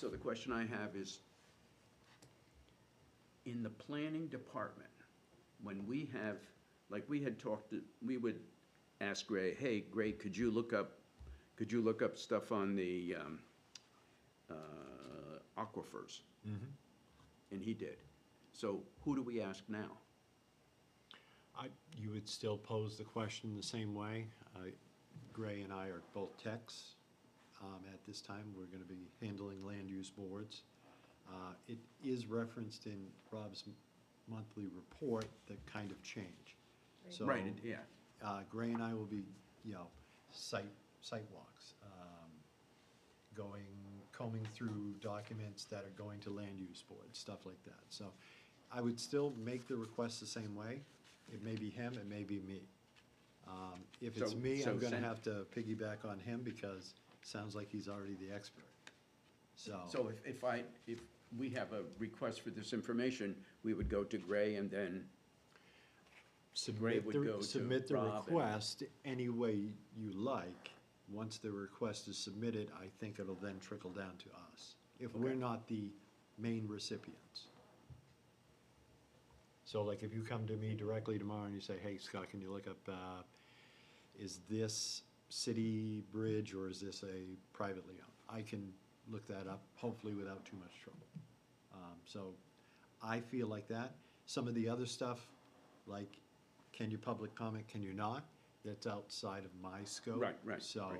S1: the question I have is, in the planning department, when we have, like we had talked, we would ask Gray, hey, Gray, could you look up stuff on the aquifers? And he did. So who do we ask now?
S5: You would still pose the question the same way. Gray and I are both techs. At this time, we're gonna be handling land use boards. It is referenced in Rob's monthly report, that kind of change. So,
S1: Right, yeah.
S5: Gray and I will be, site walks, combing through documents that are going to land use boards, stuff like that. So I would still make the request the same way. It may be him, it may be me. If it's me, I'm gonna have to piggyback on him because it sounds like he's already the expert.
S1: So if we have a request for this information, we would go to Gray and then
S5: Submit
S1: would go to
S5: submit the
S1: Rob and-
S5: request any way you like. Once the request is submitted, I think it'll then trickle down to us, if we're
S1: Okay.
S5: not the main recipients. So like if you come to me directly tomorrow and you say, hey, Scott, can you look up, is this city bridge or is this a privately owned? I can look that up, hopefully without too much trouble. So I feel like that. Some of the other stuff, like, can you public comment, can you not? That's outside of my scope.
S1: Right,
S5: So
S1: right.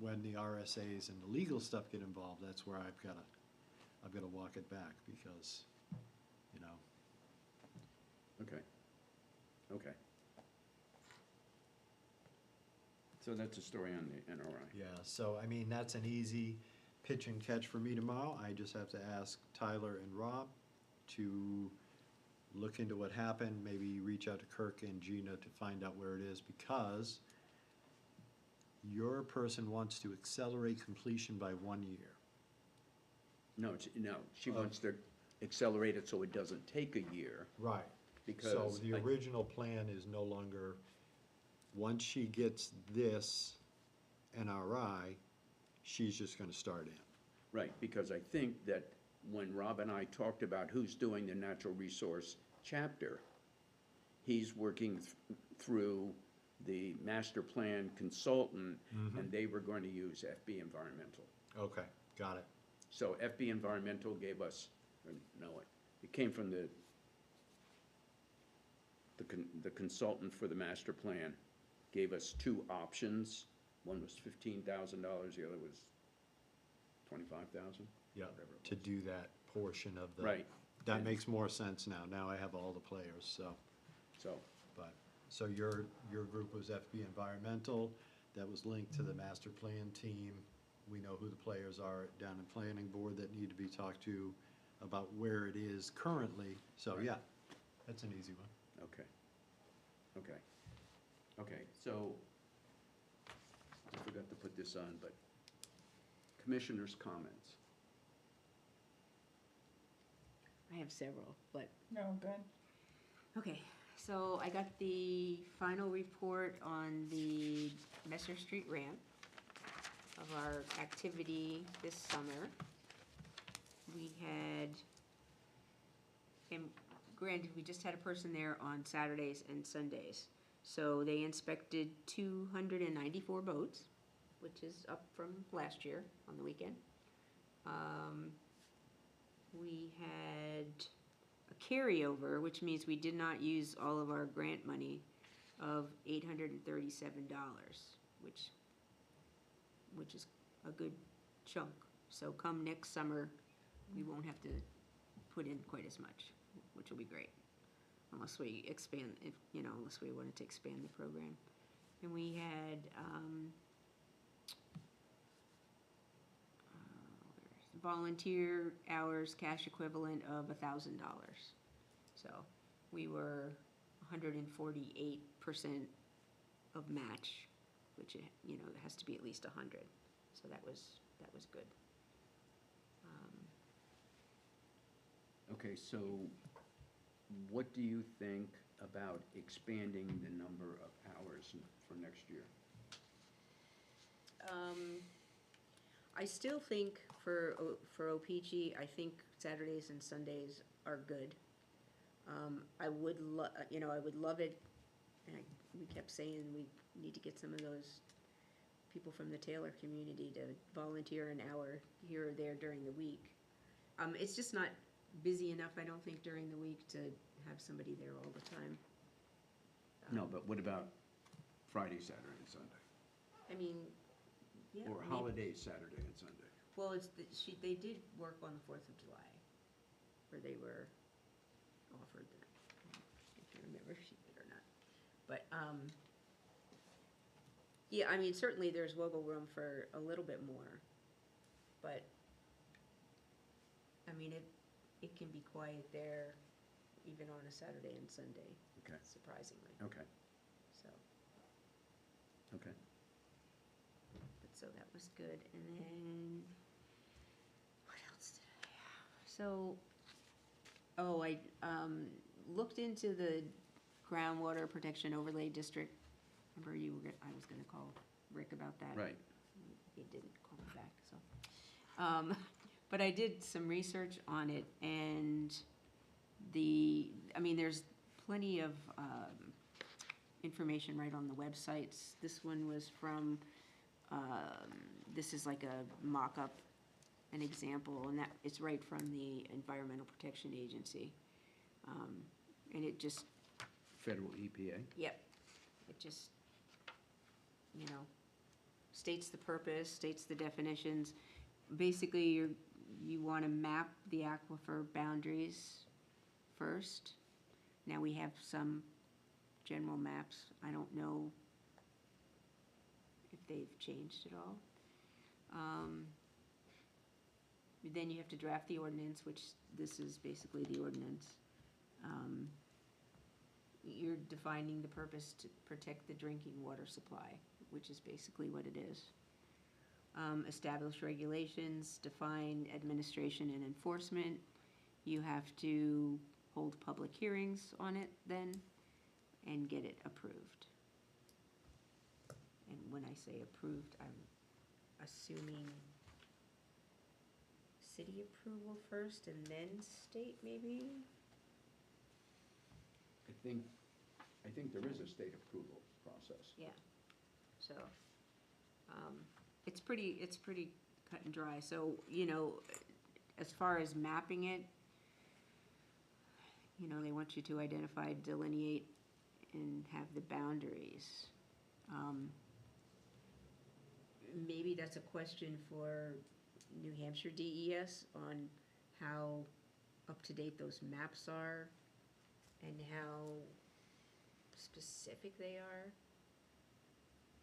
S5: when the RSAs and the legal stuff get involved, that's where I've gotta walk it back because,
S1: Okay. So that's a story on the NRI.
S5: Yeah, so I mean, that's an easy pitch and catch for me tomorrow. I just have to ask Tyler and Rob to look into what happened, maybe reach out to Kirk and Gina to find out where it is, because your person wants to accelerate completion by 1 year.
S1: No, she wants to accelerate it so it doesn't take a year.
S5: Right.
S1: Because
S5: So the
S1: I-
S5: original plan is no longer, once she gets this NRI, she's just gonna start in.
S1: Right, because I think that when Rob and I talked about who's doing the natural resource chapter, he's working through the master plan consultant, and they were going to use FB Environmental.
S5: Okay, got it.
S1: So FB Environmental gave us, or no, it came from the consultant for the master plan, gave us two options. One was $15,000, the other was $25,000.
S5: Yeah,
S1: Whatever it
S5: to
S1: was.
S5: do that portion of the.
S1: Right.
S5: That
S1: And-
S5: makes more sense now. Now I have all the players, so,
S1: So,
S5: but, so your group was FB Environmental, that was linked to the master plan team. We know who the players are down in planning board that need to be talked to about where it is currently. So,
S1: Right.
S5: yeah, that's an easy one.
S1: okay, so, I forgot to put this on, but commissioners' comments.
S2: I have several, but
S3: No, good.
S2: okay, so I got the final report on the Messer Street ramp of our activity this summer. We had, and granted, we just had a person there on Saturdays and Sundays. So they inspected 294 boats, which is up from last year on the weekend. We had a carryover, which means we did not use all of our grant money, of $837, which is a good chunk. So come next summer, we won't have to put in quite as much, which will be great. Unless we expand, unless we wanted to expand the program. And we had, volunteer hours, cash equivalent of $1,000. So we were 148% of match, which, it has to be at least 100. So that was good.
S1: Okay, so what do you think about expanding the number of hours for next year?
S2: I still think for OPG, I think Saturdays and Sundays are good. I would love it, and we kept saying we need to get some of those people from the Taylor community to volunteer an hour here or there during the week. It's just not busy enough, I don't think, during the week to have somebody there all the time.
S1: No, but what about Friday, Saturday, and Sunday?
S2: I mean, yeah.
S1: Or
S2: maybe-
S1: holiday, Saturday and Sunday?
S2: Well, they did work on the 4th of July, where they were offered that. I can't remember if she did or not. But, yeah, I mean, certainly there's wiggle room for a little bit more. But, I mean, it can be quiet there even on a Saturday and Sunday,
S1: Okay,
S2: surprisingly,
S1: okay,
S2: so.
S1: okay.
S2: But so that was good, and then, what else did I have? So, I, looked into the groundwater protection overlay district. Remember I was gonna call Rick about that?
S1: Right.
S2: He didn't call me back, so. But I did some research on it, and there's plenty of, information right on the websites. This one was from, this is like a mock-up, an example, and that, it's right from the Environmental Protection Agency. And it just,
S1: Federal EPA?
S2: yep, it just, states the purpose, states the definitions. Basically, you want to map the aquifer boundaries first. Now, we have some general maps. I don't know if they've changed at all. Then you have to draft the ordinance, which this is basically the ordinance. You're defining the purpose to protect the drinking water supply, which is basically what it is. Establish regulations, define administration and enforcement. You have to hold public hearings on it then, and get it approved. And when I say approved, I'm assuming city approval first and then state, maybe?
S1: think there is a state approval process.
S2: Yeah, so, it's pretty cut and dry, so, you know, as far as mapping it, you know, they want you to identify, delineate, and have the boundaries. Maybe that's a question for New Hampshire DES on how up-to-date those maps are and how specific they are.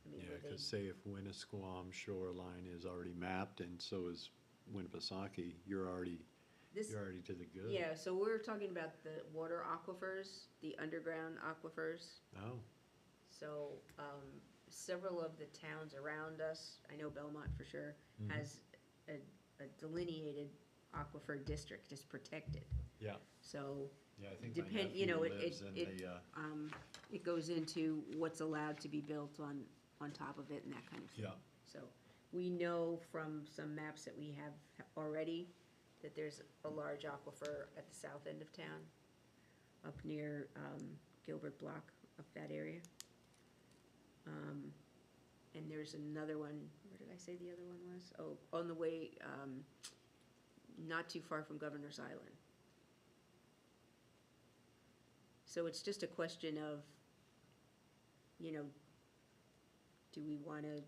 S2: I mean,
S5: Yeah,
S2: were they-
S5: because say if Winnisquam shoreline is already mapped and so is Winnipesaukee, you're already
S2: this,
S5: to the good.
S2: yeah, so we're talking about the water aquifers, the underground aquifers.
S5: Oh,
S2: So, several of the towns around us, I know Belmont for sure,
S5: Mhm.
S2: has a delineated aquifer district, is protected.
S5: yeah,
S2: So,
S5: yeah, I think my
S2: Depend- you
S5: nephew
S2: know, it-
S5: lives
S2: it-
S5: in
S2: it-
S5: the,
S2: it goes into what's allowed to be built on top of it and that kind of thing.
S5: yeah,
S2: So, we know from some maps that we have already that there's a large aquifer at the south end of town, up near, Gilbert Block, up that area. And there's another one, where did I say the other one was? Oh, on the way, not too far from Governor's Island. So it's just a question of, you know, do we wanna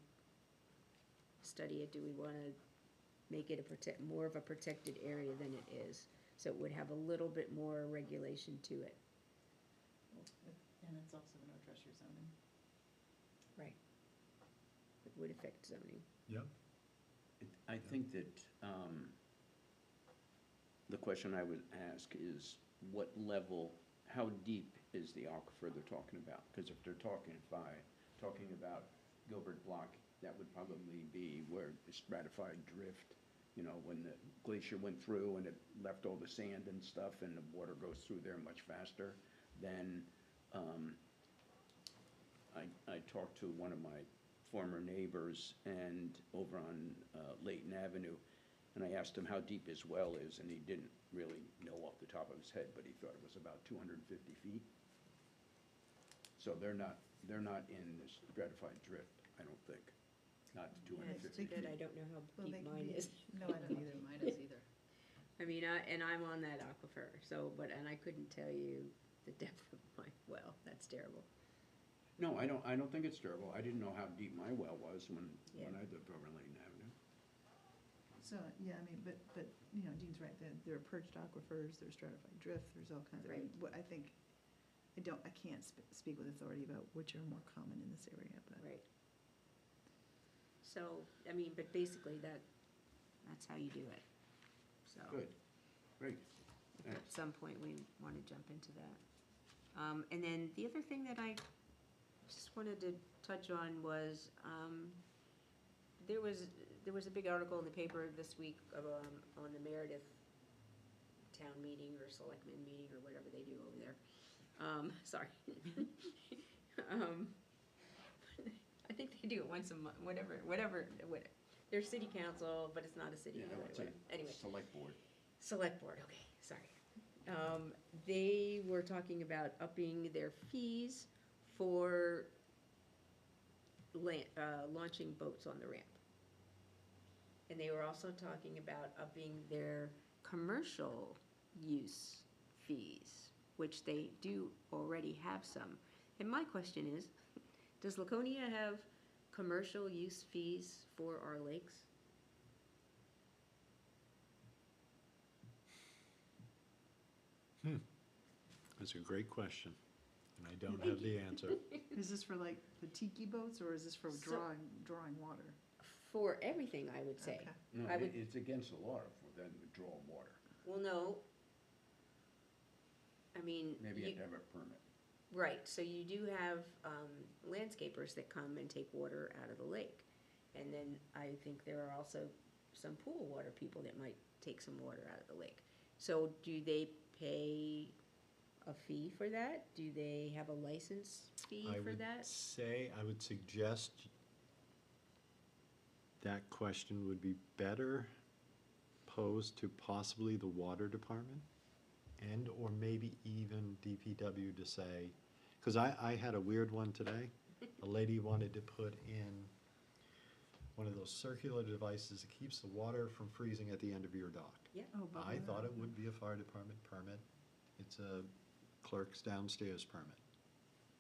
S2: study it, do we wanna make it more of a protected area than it is? So it would have a little bit more regulation to it.
S3: And it's also gonna address your zoning.
S2: Right. It would affect zoning.
S5: yeah.
S1: I think that the question I would ask is, what level, how deep is the aquifer they're talking about? Because if they're talking about Gilbert Block, that would probably be where the stratified drift, you know, when the glacier went through and it left all the sand and stuff, and the water goes through there much faster. Then I talked to one of my former neighbors and over on Layton Avenue, and I asked him how deep his well is, and he didn't really know off the top of his head, but he thought it was about 250 feet. So they're not in this stratified drift, I don't think, not to
S2: That's
S1: 250
S2: good,
S1: feet.
S2: I don't know how
S3: Well,
S2: deep
S3: they can
S2: mine
S3: be-
S2: is.
S3: No, I don't either.
S8: Mine is either.
S2: I mean, I'm on that aquifer, so, and I couldn't tell you the depth of my well, that's terrible.
S1: No, I don't think it's terrible. I didn't know how deep my well was when
S2: Yeah.
S1: I lived over Layton Avenue.
S3: So, yeah, I mean, but, you know, Dean's right, there are perched aquifers, there's stratified drift, there's all kinds of,
S2: Right.
S3: what I think, I can't speak with authority about which are more common in this area, but.
S2: Right. So, I mean, but basically that's how you do it, so.
S1: Good, great.
S2: At some point, we want to jump into that. And then the other thing that I just wanted to touch on was, there was a big article in the paper this week on the Meredith town meeting or selectmen meeting or whatever they do over there. Sorry. I think they do it once a month, whatever. They're city council, but it's not a city,
S1: Yeah, no, it's a
S2: anyway.
S1: select board.
S2: Select board, okay, sorry. They were talking about upping their fees for launching boats on the ramp. And they were also talking about upping their commercial use fees, which they do already have some. And my question is, does Laconia have commercial use fees for our lakes?
S5: That's a great question, and I don't have the answer.
S3: Is this for like the tiki boats, or is this for
S2: So-
S3: drawing water?
S2: For everything, I would say.
S3: Okay.
S1: No,
S2: I would-
S1: it's against the law for them to draw water.
S2: Well, no. I mean.
S1: Maybe you
S2: you-
S1: have to have a permit.
S2: Right, so you do have landscapers that come and take water out of the lake. And then I think there are also some pool water people that might take some water out of the lake. So do they pay a fee for that? Do they have a license fee
S5: I
S2: for
S5: would
S2: that?
S5: say, I would suggest that question would be better posed to possibly the water department. and/or maybe even DPW to say, because I had a weird one today. A lady wanted to put in one of those circular devices that keeps the water from freezing at the end of your dock.
S3: Oh, but
S5: I
S3: we're-
S5: thought it would be a fire department permit. It's a clerk's downstairs permit.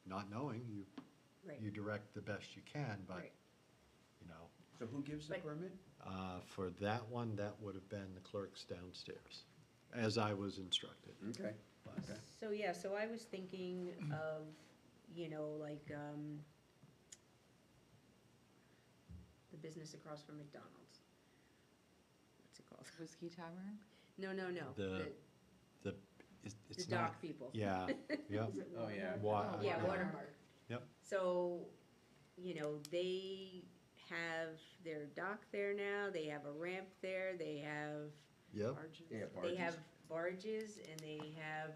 S5: Not knowing, you
S2: Right,
S5: direct the best you can, but,
S2: right.
S5: you know,
S1: So who gives the
S2: But-
S1: permit?
S5: for that one, that would have been the clerk's downstairs, as I was instructed.
S1: Okay, okay.
S2: So, yeah, so I was thinking of, you know, like, the business across from McDonald's. What's it called?
S8: Whiskey Tavern?
S2: No, no, no.
S5: The
S2: The
S5: It's
S2: dock
S5: not,
S2: people.
S5: yeah, yeah.
S2: Is it
S1: Oh, yeah.
S2: Watermark?
S5: Wa-
S2: Yeah,
S5: yeah.
S2: Watermark.
S5: Yep.
S2: So, you know, they have their dock there now, they have a ramp there, they have,
S5: Yep,
S1: They have
S2: they
S1: barges.
S2: have barges, and they have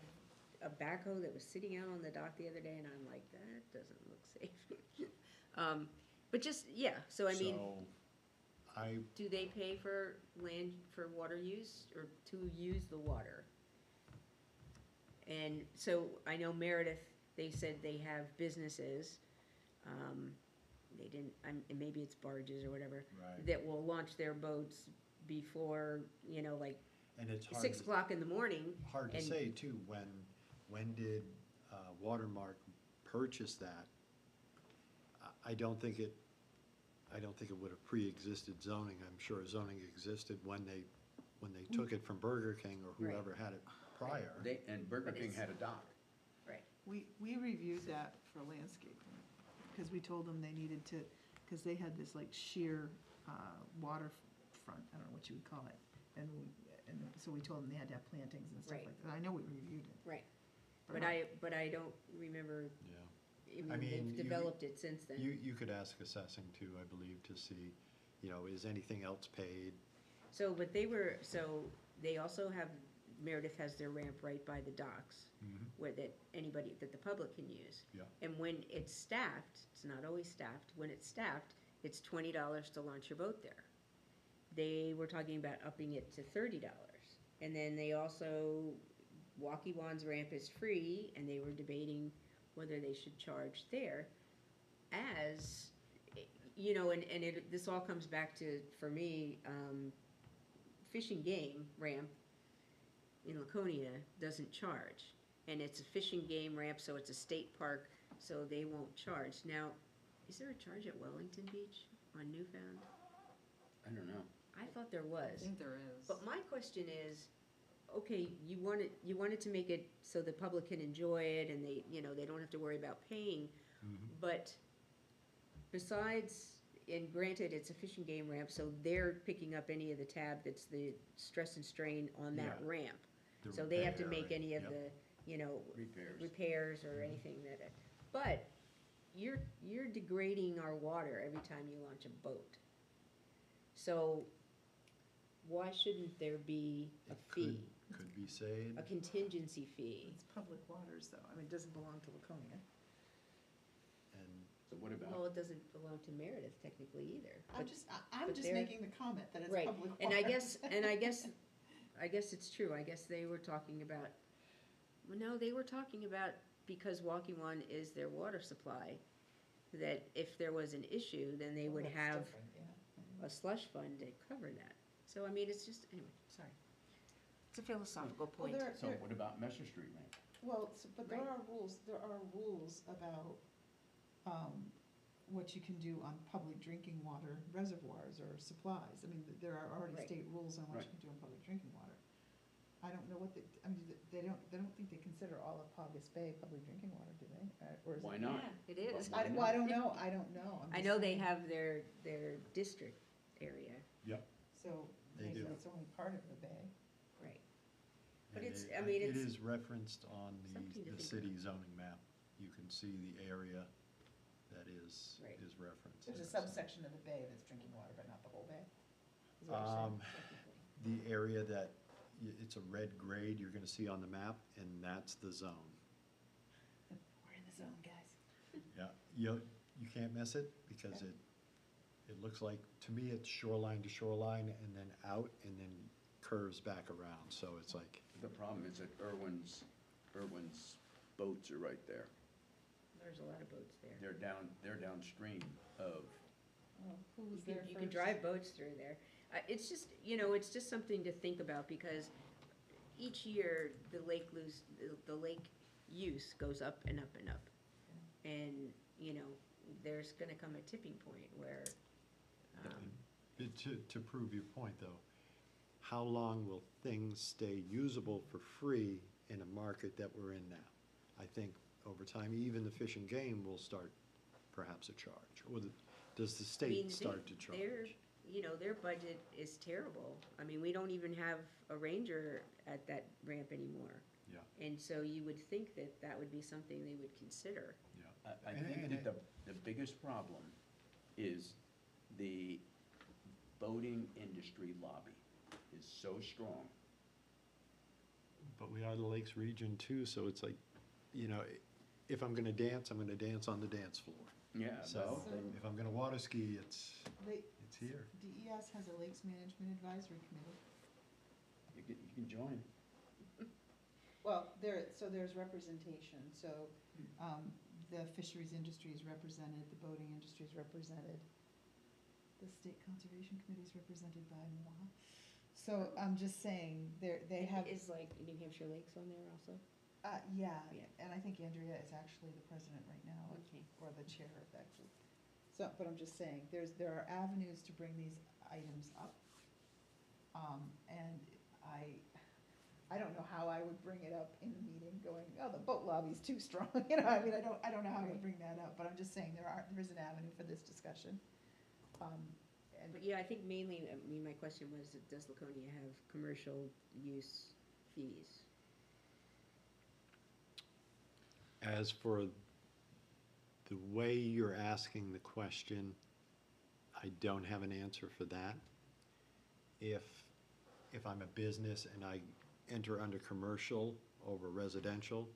S2: a backhoe that was sitting out on the dock the other day, and I'm like, that doesn't look safe. But just, yeah, so I mean,
S5: so, I,
S2: do they pay for land, for water use, or to use the water? And so, I know Meredith, they said they have businesses, they didn't, and maybe it's barges or whatever,
S5: right,
S2: that will launch their boats before, you know, like
S5: and it's hard
S2: 6
S5: to,
S2: o'clock in the morning.
S5: hard to
S2: and-
S5: say too, when did Watermark purchase that? I don't think it would have pre-existed zoning. I'm sure zoning existed when they took it from Burger King or
S2: Right.
S5: whoever had it prior.
S1: And Burger
S2: But
S1: King
S2: it's-
S1: had a dock.
S2: Right,
S3: We reviewed that for landscaping, because we told them they needed to, because they had this like sheer waterfront, I don't know what you would call it. And so we told them they had to have plantings and stuff
S2: Right.
S3: like that. I know we reviewed it.
S2: right. But I don't remember,
S5: Yeah.
S2: I
S5: I
S2: mean,
S5: mean,
S2: they've
S5: you-
S2: developed it since then.
S5: You could ask assessing too, I believe, to see, is anything else paid?
S2: So, but they also have, Meredith has their ramp right by the docks, where that the public can use.
S5: Yeah.
S2: And when it's staffed, it's not always staffed, when it's staffed, it's $20 to launch your boat there. They were talking about upping it to $30. And then they also, Waukee ramp is free, and they were debating whether they should charge there as, this all comes back to, for me, Fishing Game ramp in Laconia doesn't charge. And it's a fishing game ramp, so it's a state park, so they won't charge. Now, is there a charge at Wellington Beach on Newfound?
S1: I don't know.
S2: I thought there was.
S8: I think there is.
S2: But my question is, okay, you wanted to make it so the public can enjoy it and they don't have to worry about paying. But besides, and granted, it's a fishing game ramp, so they're picking up any of the tab that's the stress and strain on that
S5: Yeah.
S2: ramp.
S5: The
S2: So they have to make
S5: repair,
S2: any of
S5: yep.
S2: the,
S1: Repairs.
S2: repairs or anything that, but you're degrading our water every time you launch a boat. So why shouldn't there be a
S5: It could-
S2: fee,
S5: Could be said.
S2: a contingency fee?
S3: It's public waters though. I mean, it doesn't belong to Laconia.
S5: And
S1: So what about?
S2: Well, it doesn't belong to Meredith technically either.
S3: I'm
S2: but-
S3: just
S2: but they're-
S3: making the comment that it's
S2: Right,
S3: public water.
S2: and I guess it's true, I guess they were talking about, well, no, they were talking about, because Waukee is their water supply, that if there was an issue, then they would
S3: That's
S2: have
S3: different, yeah.
S2: a slush fund to cover that. So, I mean, it's just, anyway, sorry. It's a philosophical
S3: Well,
S2: point.
S3: there,
S1: So what about Messer Street ramp?
S3: but there
S2: Right.
S3: are rules about, what you can do on public drinking water reservoirs or supplies. I mean, there are already
S2: Right.
S3: state rules on what
S1: Right.
S3: you can do on public drinking water. I don't know what they don't think they consider all of Paugus Bay public drinking water, do they? Or is it?
S1: Why not?
S2: Yeah, it is.
S1: Why
S3: Well, I don't know, I'm
S2: I
S3: just
S2: know they
S3: saying.
S2: have their district area,
S3: So
S5: They
S3: maybe
S5: do.
S3: it's only part of the bay.
S2: right. But
S5: and
S2: it's-
S5: it-
S2: I mean,
S5: It
S2: it's
S5: is referenced on
S2: something to
S5: the
S2: think
S5: city zoning map. You can see the area that is
S2: Right.
S5: referenced.
S3: There's a
S5: there, so.
S3: subsection of the bay that's drinking water, but not the whole bay.
S2: is what you're saying,
S5: Um,
S2: technically.
S5: The area that, it's a red grade you're gonna see on the map, and that's the zone.
S3: We're in the zone, guys.
S5: Yeah, you can't miss it, because it looks like, to me, it's shoreline to shoreline, and then out, and then curves back around, so it's like,
S1: The problem is that Irwin's boats are right there.
S2: There's a lot of boats there.
S1: They're downstream of,
S3: Who
S2: You
S3: was
S2: can,
S3: there
S2: you can
S3: first?
S2: drive boats through there. It's just, it's just something to think about, because each year, the lake use goes up and up and up. And, there's gonna come a tipping point where,
S5: to prove your point though, how long will things stay usable for free in a market that we're in now? I think over time, even the Fish and Game will start perhaps a charge, or does the
S2: I mean,
S5: state start to charge?
S2: their budget is terrible. I mean, we don't even have a ranger at that ramp anymore.
S5: Yeah,
S2: And so you would think that that would be something they would consider.
S5: yeah.
S1: I
S5: And-
S1: think
S5: and
S1: that the biggest problem is the boating industry lobby is so strong.
S5: But we are the Lakes region too, so it's like, if I'm gonna dance, I'm gonna dance on the dance floor.
S1: Yeah,
S5: So
S1: well, then,
S5: if I'm gonna water ski, it's here.
S3: DES has a Lakes Management Advisory Committee.
S1: you can join.
S3: Well, there's representation, so, the fisheries industry is represented, the boating industry is represented. The State Conservation Committee is represented by moi. So I'm just saying, they have,
S2: Is like New Hampshire Lakes on there also?
S3: yeah,
S2: Yeah.
S3: and I think Andrea is actually the president right now,
S2: Okay.
S3: or the chair of that group. So, but I'm just saying, there are avenues to bring these items up. And I don't know how I would bring it up in the meeting, going, oh, the boat lobby's too strong, I mean, I don't know how I would bring that up, but I'm just saying, there is an avenue for this discussion. And
S2: But yeah, I think mainly, my question was, does Laconia have commercial use fees?
S5: As for the way you're asking the question, I don't have an answer for that. If I'm a business and I enter under commercial over residential,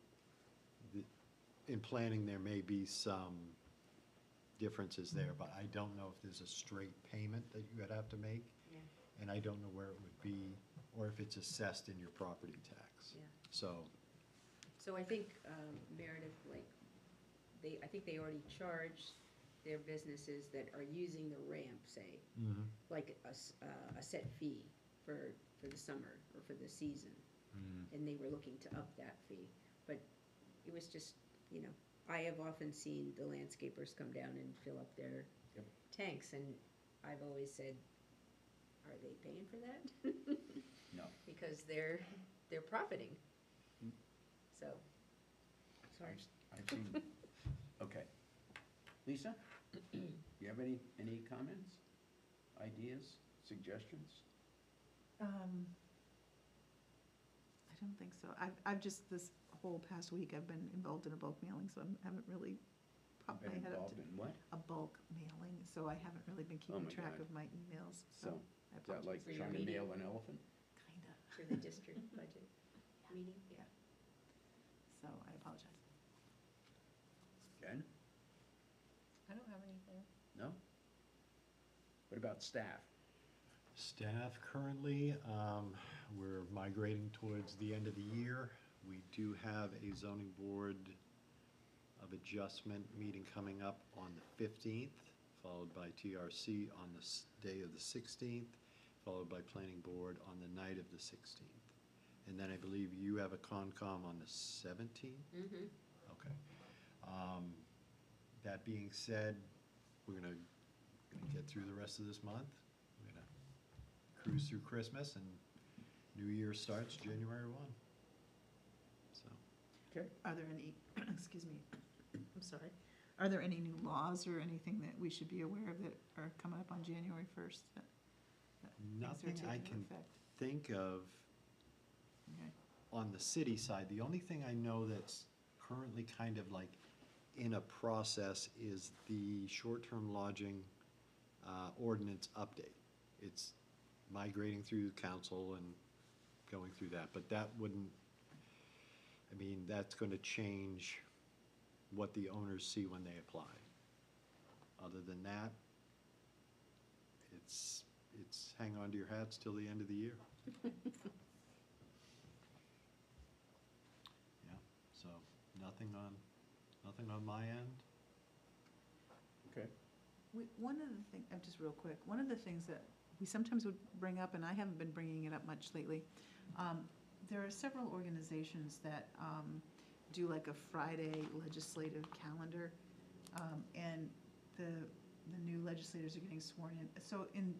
S5: in planning, there may be some differences there, but I don't know if there's a straight payment that you would have to make.
S2: Yeah.
S5: And I don't know where it would be, or if it's assessed in your property tax.
S2: Yeah.
S5: So,
S2: So I think Meredith, I think they already charge their businesses that are using the ramp, say, like a set fee for the summer or for the season. And they were looking to up that fee. But it was just, I have often seen the landscapers come down and fill up their
S1: Yep.
S2: tanks, and I've always said, are they paying for that?
S1: No.
S2: Because they're profiting. So, sorry.
S1: I've seen, okay. Lisa, you have any comments, ideas, suggestions?
S3: I don't think so. I've just, this whole past week, I've been involved in a bulk mailing, so I haven't really popped my
S1: Been
S3: head up
S1: involved
S3: to
S1: in what?
S3: a bulk mailing, so I haven't really been
S1: Oh
S3: keeping
S1: my
S3: track
S1: God.
S3: of my emails,
S1: So,
S3: so I
S1: Is that like
S3: apologize.
S2: For your
S1: trying to
S2: meeting?
S1: nail an elephant?
S3: Kinda,
S2: For the district budget meeting?
S3: yeah. So I apologize.
S1: Jen?
S8: I don't have anything.
S1: No? What about staff?
S5: staff currently, we're migrating towards the end of the year. We do have a zoning board of adjustment meeting coming up on the 15th, followed by TRC on the day of the 16th, followed by planning board on the night of the 16th. And then I believe you have a Concom on the 17th?
S2: Mm-hmm.
S5: Okay. That being said, we're gonna get through the rest of this month. We're gonna cruise through Christmas, and New Year starts January 1. So,
S1: Okay.
S3: Are there any, excuse me, I'm sorry, are there any new laws or anything that we should be aware of that are coming up on January 1st? that things are
S5: nothing I
S3: taking
S5: can
S3: effect?
S5: think of
S3: Okay.
S5: on the city side. The only thing I know that's currently kind of like in a process is the short-term lodging ordinance update. It's migrating through council and going through that, but that wouldn't, I mean, that's gonna change what the owners see when they apply. Other than that, it's hang on to your hats till the end of the year. Yeah, so nothing on my end.
S1: Okay.
S3: One of the things, just real quick, one of the things that we sometimes would bring up, and I haven't been bringing it up much lately, there are several organizations that do like a Friday legislative calendar, and the new legislators are getting sworn in. So in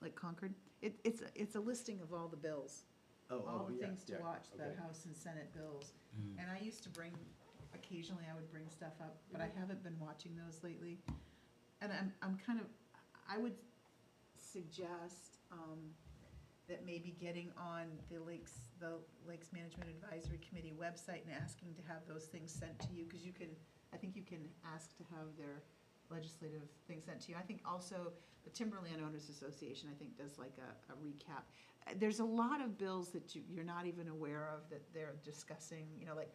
S3: like Concord, it's a listing of all the bills, all the
S1: yeah,
S3: things to
S1: yeah,
S3: watch, the
S1: okay.
S3: House and Senate bills. And I used to occasionally I would bring stuff up, but I haven't been watching those lately. And I'm kind of, I would suggest that maybe getting on the Lakes Management Advisory Committee website and asking to have those things sent to you, because I think you can ask to have their legislative things sent to you. I think also the Timberland Owners Association, I think, does like a recap. There's a lot of bills that you're not even aware of that they're discussing, like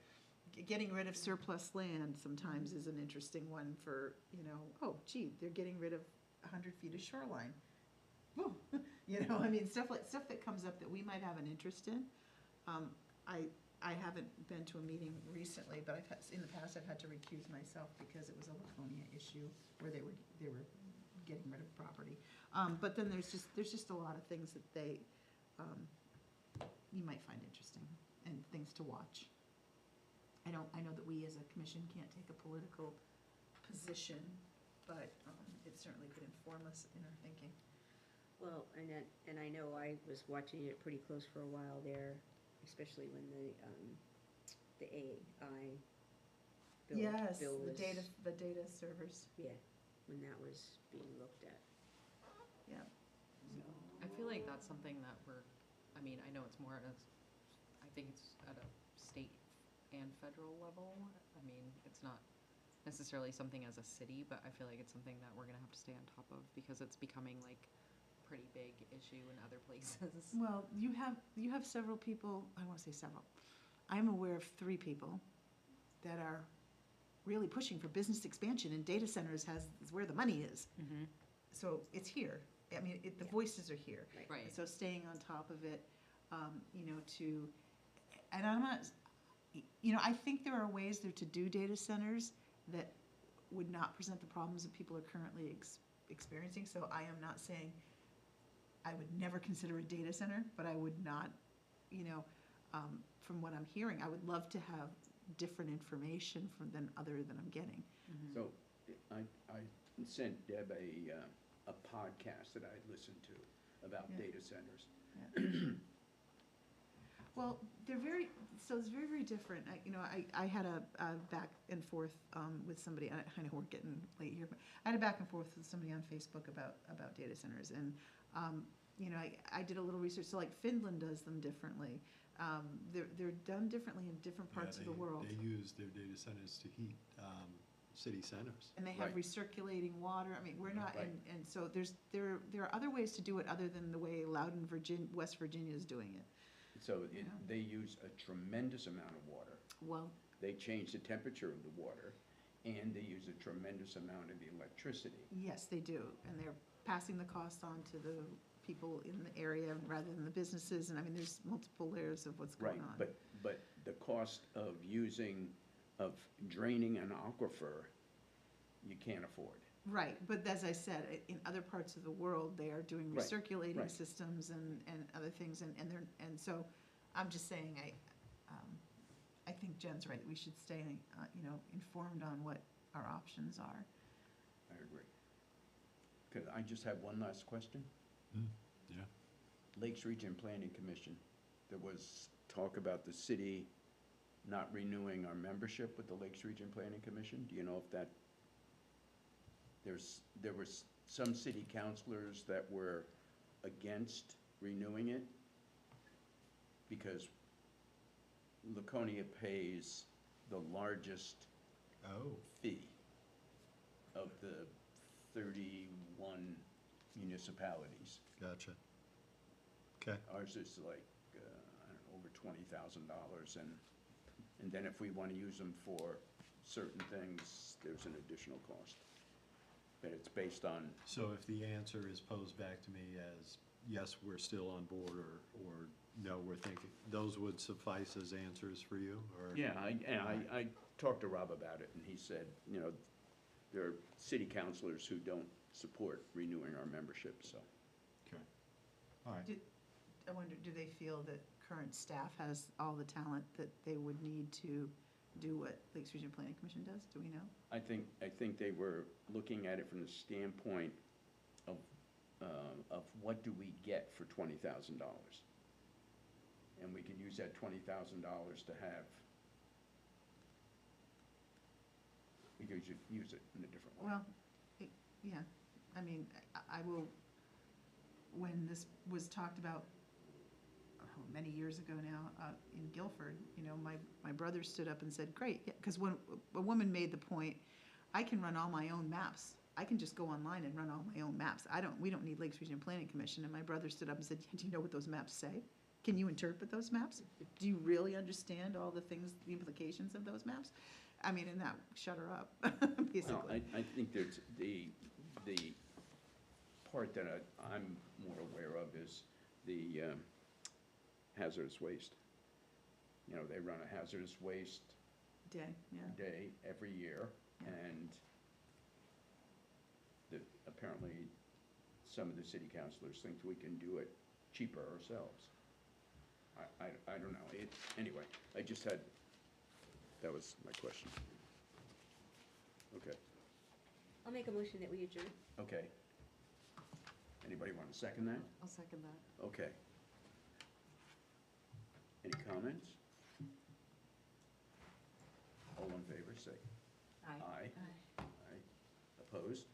S3: getting rid of surplus land sometimes is an interesting one for, oh, gee, they're getting rid of 100 feet of shoreline. Woo. I mean, stuff that comes up that we might have an interest in. I haven't been to a meeting recently, but in the past I've had to recuse myself because it was a Laconia issue where they were getting rid of property. But then there's just a lot of things that you might find interesting and things to watch. I know that we as a commission can't take a political position, but it certainly could inform us in our thinking.
S2: Well, and I know I was watching it pretty close for a while there, especially when the AI
S3: Yes,
S2: bill was.
S3: the data servers.
S2: Yeah, when that was being looked at.
S3: Yeah.
S2: So,
S8: I feel like that's something that I know it's more I think it's at a state and federal level. I mean, it's not necessarily something as a city, but I feel like it's something that we're gonna have to stay on top of because it's becoming like a pretty big issue in other places.
S3: Well, you have several people, I want to say several. I'm aware of 3 people that are really pushing for business expansion, and data centers is where the money is.
S8: Mm-hmm.
S3: So it's here. I mean, the
S2: Yeah.
S3: voices are here.
S8: Right.
S3: So staying on top of it, and I'm not, I think there are ways there to do data centers that would not present the problems that people are currently experiencing. So I am not saying I would never consider a data center, but I would not, from what I'm hearing, I would love to have different information other than I'm getting.
S8: Mm-hmm.
S1: So I sent Deb a podcast that I listened to about
S3: Yeah.
S1: data centers.
S3: Well, it's very, very different. I had a back and forth with somebody, I know we're getting late here, but I had a back and forth with somebody on Facebook about data centers. And, I did a little research. So like Finland does them differently. They're done differently in different parts of the world.
S5: They use their data centers to heat city centers.
S3: And they have
S1: Right.
S3: recirculating water. I mean, we're not,
S1: Right.
S3: and so there are other ways to do it other than the way Loudoun, West Virginia is doing it.
S1: So they use a tremendous amount of water.
S3: Well,
S1: They change the temperature of the water, and they use a tremendous amount of the electricity.
S3: yes, they do. And they're passing the cost on to the people in the area rather than the businesses. And I mean, there's multiple layers of what's going on.
S1: But the cost of draining an aquifer, you can't afford.
S3: Right, but as I said, in other parts of the world, they are doing
S1: Right,
S3: recirculating
S1: right.
S3: systems and other things, and so I'm just saying, I think Jen's right, we should stay, informed on what our options are.
S1: I agree. Could I just have one last question?
S5: Yeah.
S1: Lakes Region Planning Commission, there was talk about the city not renewing our membership with the Lakes Region Planning Commission. Do you know if that, there was some city councilors that were against renewing it because Laconia pays the largest
S5: Oh.
S1: fee of the 31 municipalities.
S5: Gotcha. Okay.
S1: Ours is like, I don't know, over $20,000, and then if we want to use them for certain things, there's an additional cost. but it's based on,
S5: So if the answer is posed back to me as, yes, we're still on board, or no, we're thinking, those would suffice as answers for you, or?
S1: yeah, I talked to Rob about it, and he said, you know, there are city councilors who don't support renewing our membership, so.
S5: Okay, all right.
S3: I wonder, do they feel that current staff has all the talent that they would need to do what Lakes Region Planning Commission does? Do we know?
S1: I think they were looking at it from the standpoint of what do we get for $20,000? And we can use that $20,000 to have, we could use it in a different way.
S3: Well, yeah, I mean, I will, when this was talked about many years ago now, in Guilford, you know, my brother stood up and said, great, because when a woman made the point, I can run all my own maps. I can just go online and run all my own maps. We don't need Lakes Region Planning Commission. And my brother stood up and said, do you know what those maps say? Can you interpret those maps? Do you really understand all the things, the implications of those maps? I mean, and that, shut her up,
S1: Well,
S3: basically.
S1: I think there's the part that I'm more aware of is the hazardous waste. You know, they run a hazardous waste
S3: Day, yeah.
S1: day every year,
S3: Yeah.
S1: and apparently some of the city councilors think we can do it cheaper ourselves. I don't know. Anyway, that was my question. Okay,
S2: I'll make a motion that we adjourn.
S1: okay. Anybody want to second that?
S8: I'll second that.
S1: Okay. Any comments? All in favor, say
S2: Aye.
S1: aye. Aye. Opposed?